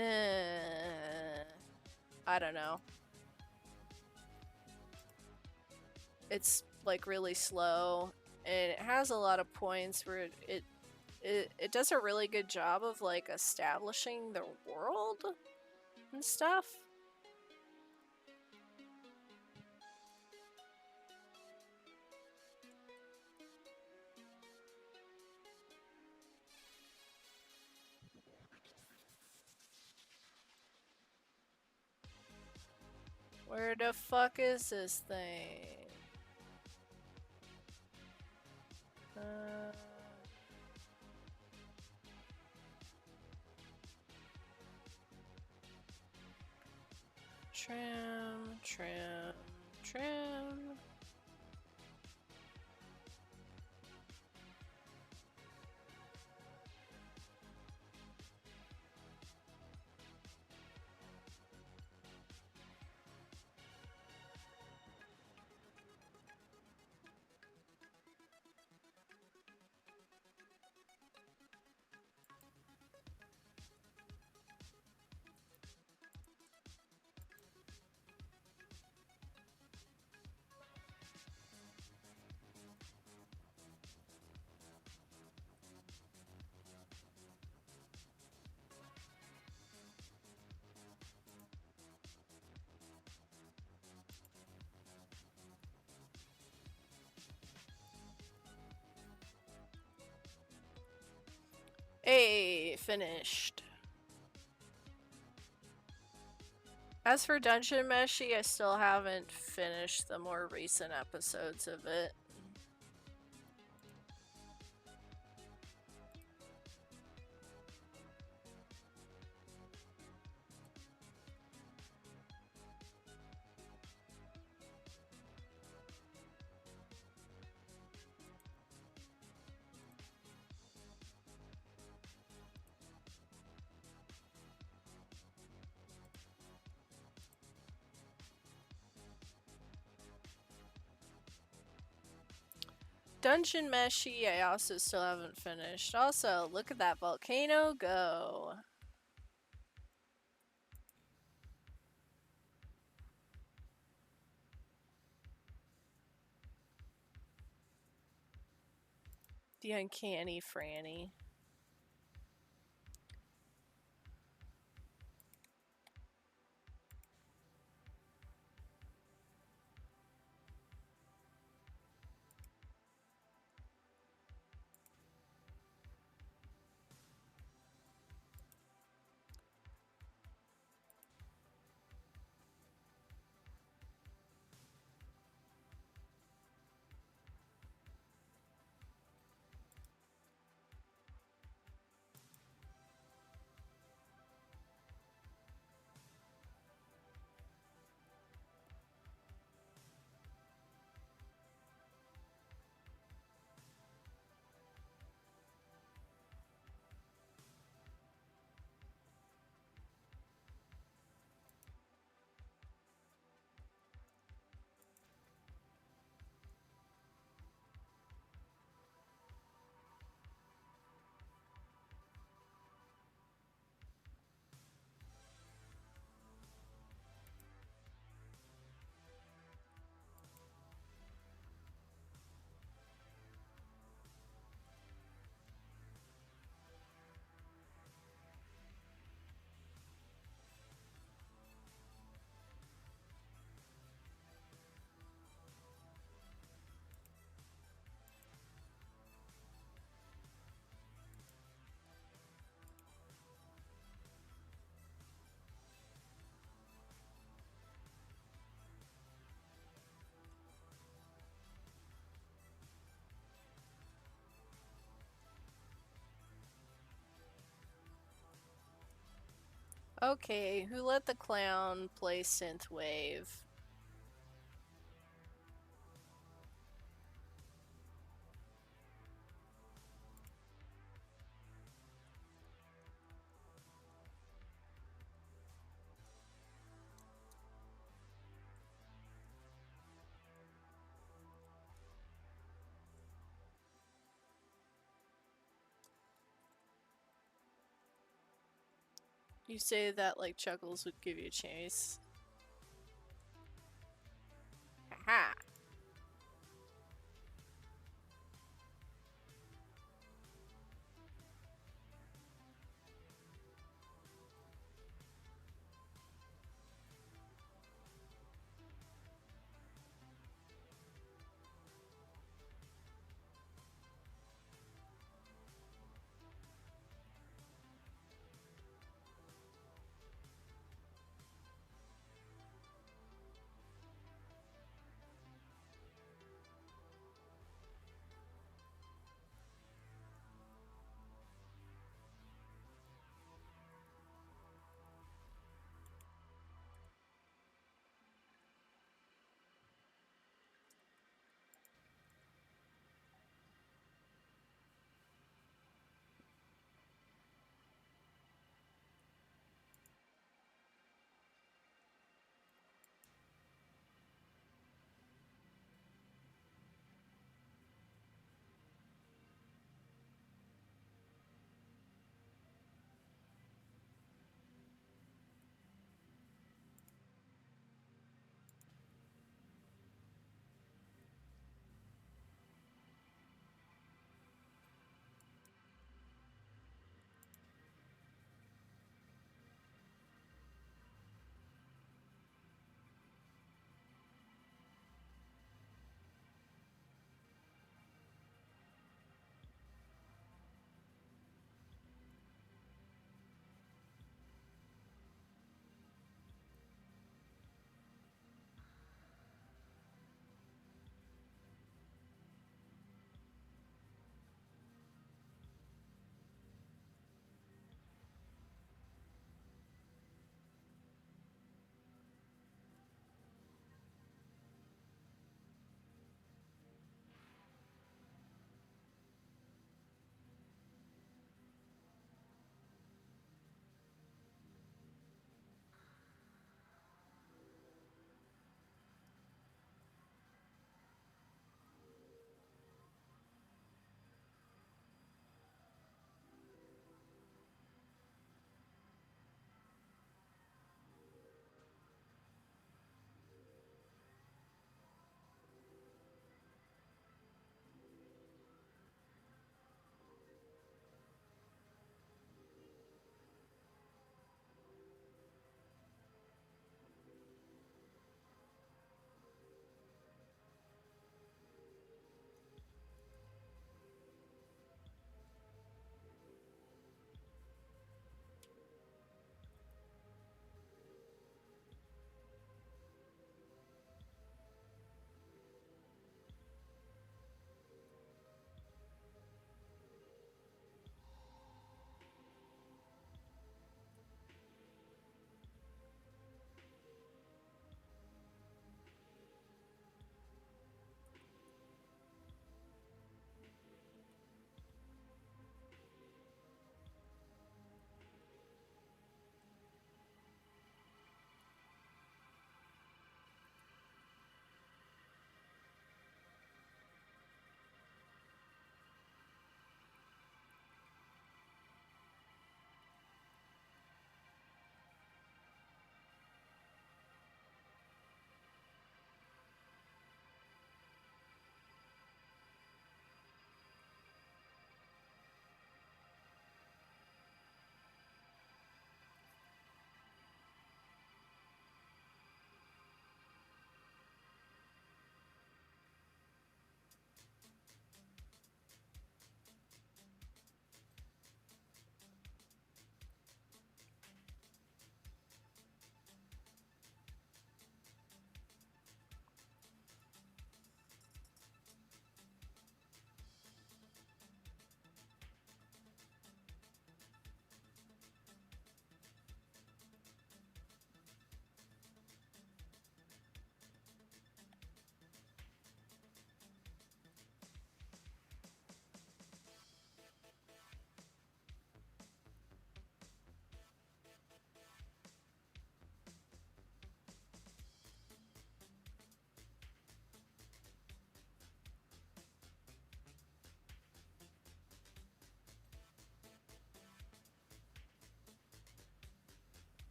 don't know. It's like really slow, and it has a lot of points where it does a really good job of like establishing the world and stuff. Where the fuck is this thing? Uh, trim. Hey, finished. As for Dungeon Meshi, I still haven't finished the more recent episodes of it. Dungeon Meshi, I also still haven't finished. Also, look at that volcano go. The uncanny Franny. Okay, who let the clown play Synthwave? You say that like Chuckles would give you a chase. Haha.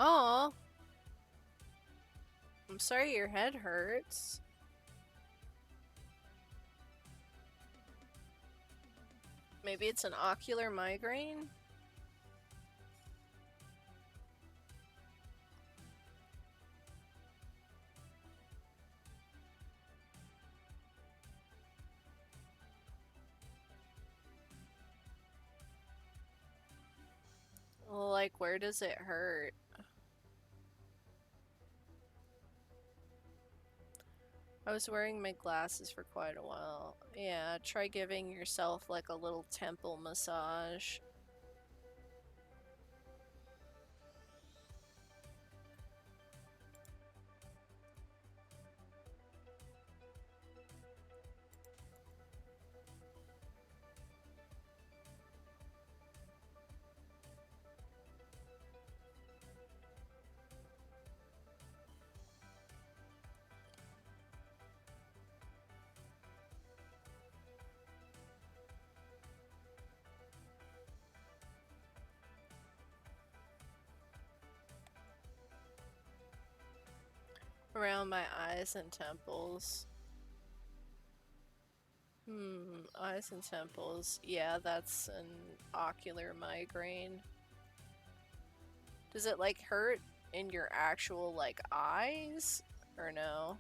Oh, I'm sorry your head hurts. Maybe it's an ocular migraine? Like, where does it hurt? I was wearing my glasses for quite a while. Yeah, try giving yourself like a little temple massage. Around my eyes and temples. Eyes and temples. Yeah, that's an ocular migraine. Does it like hurt in your actual like eyes or no?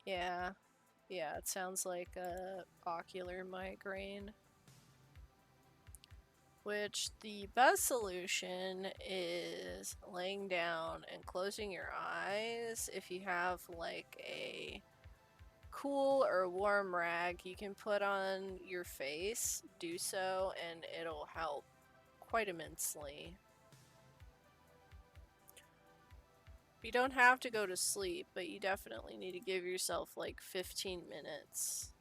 Yeah. Yeah, it sounds like a ocular migraine. Which the best solution is laying down and closing your eyes. If you have like a cool or warm rag you can put on your face, do so, and it'll help quite immensely. You don't have to go to sleep, but you definitely need to give yourself like 15 minutes.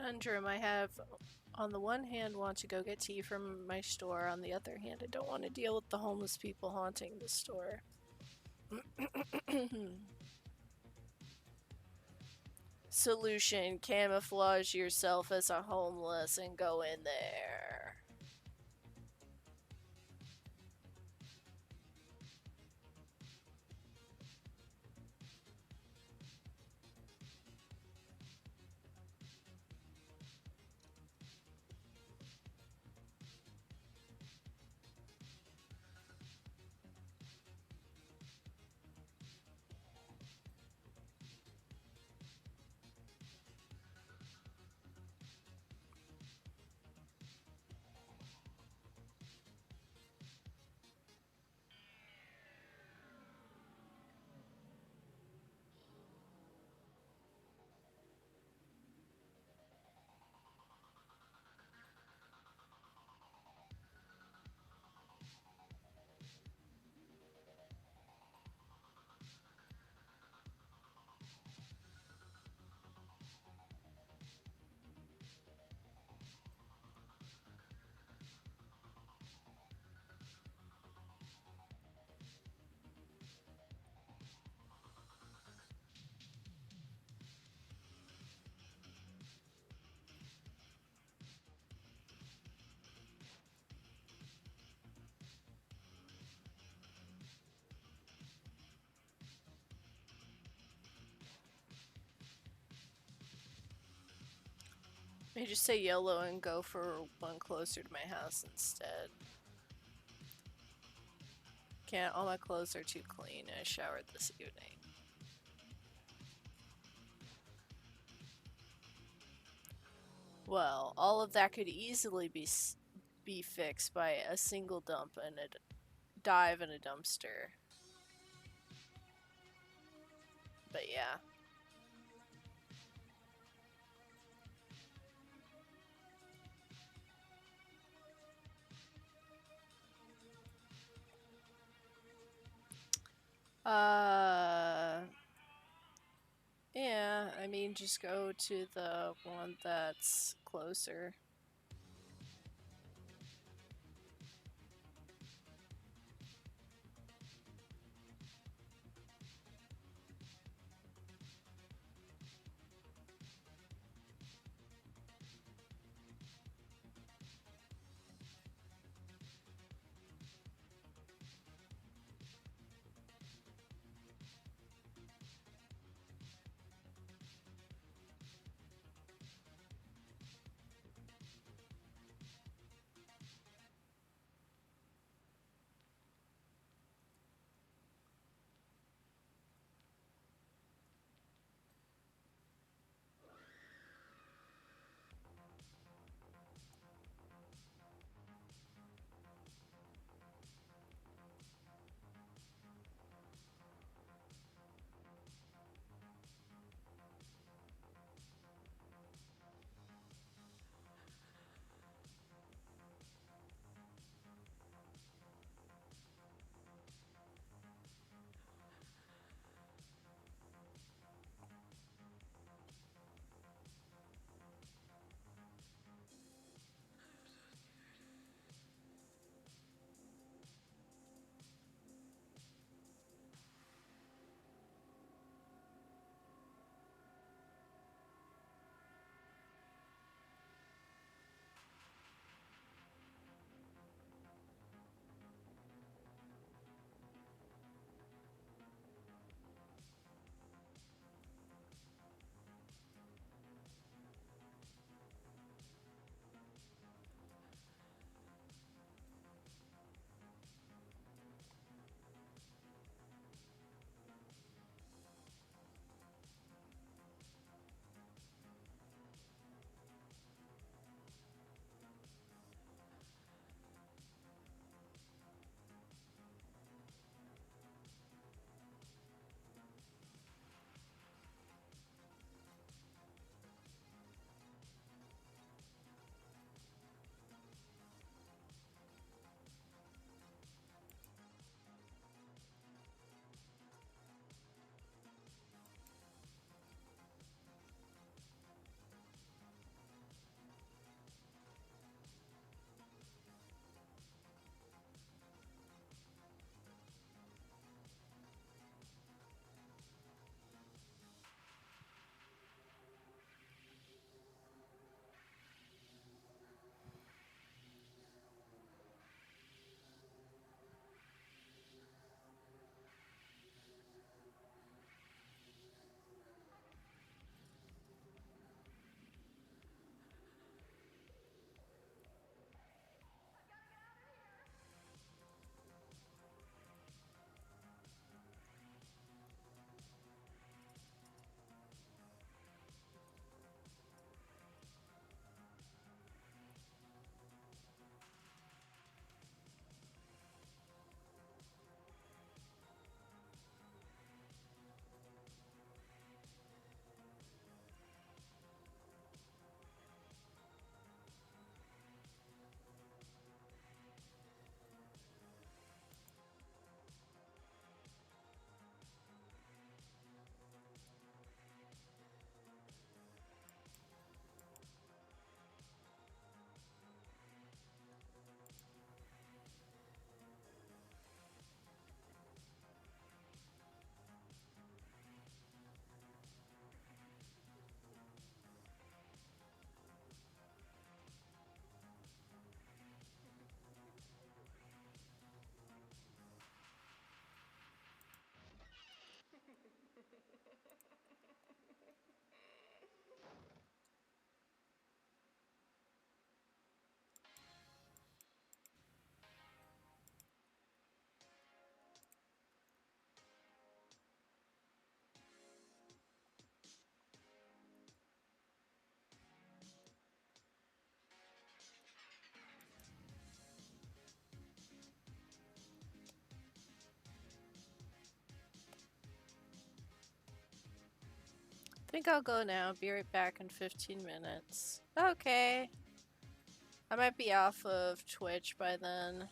conundrum I have. On the one hand, want to go get tea from my store. On the other hand, I don't want to deal with the homeless people haunting the store. Solution: camouflage yourself as a homeless and go in there. May just say yellow and go for one closer to my house instead. Can't, all my clothes are too clean. I showered this evening. Well, all of that could easily be fixed by a single dump and a dive in a dumpster. But yeah. Uh, yeah, I mean, just go to the one that's closer. think I'll go now. Be right back in 15 minutes. Okay. I might be off of Twitch by then.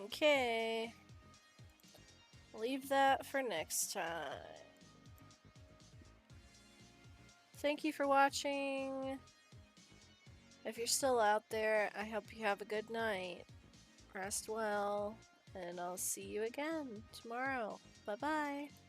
Okay. Leave that for next time. Thank you for watching. If you're still out there, I hope you have a good night. Rest well, and I'll see you again tomorrow. Bye bye.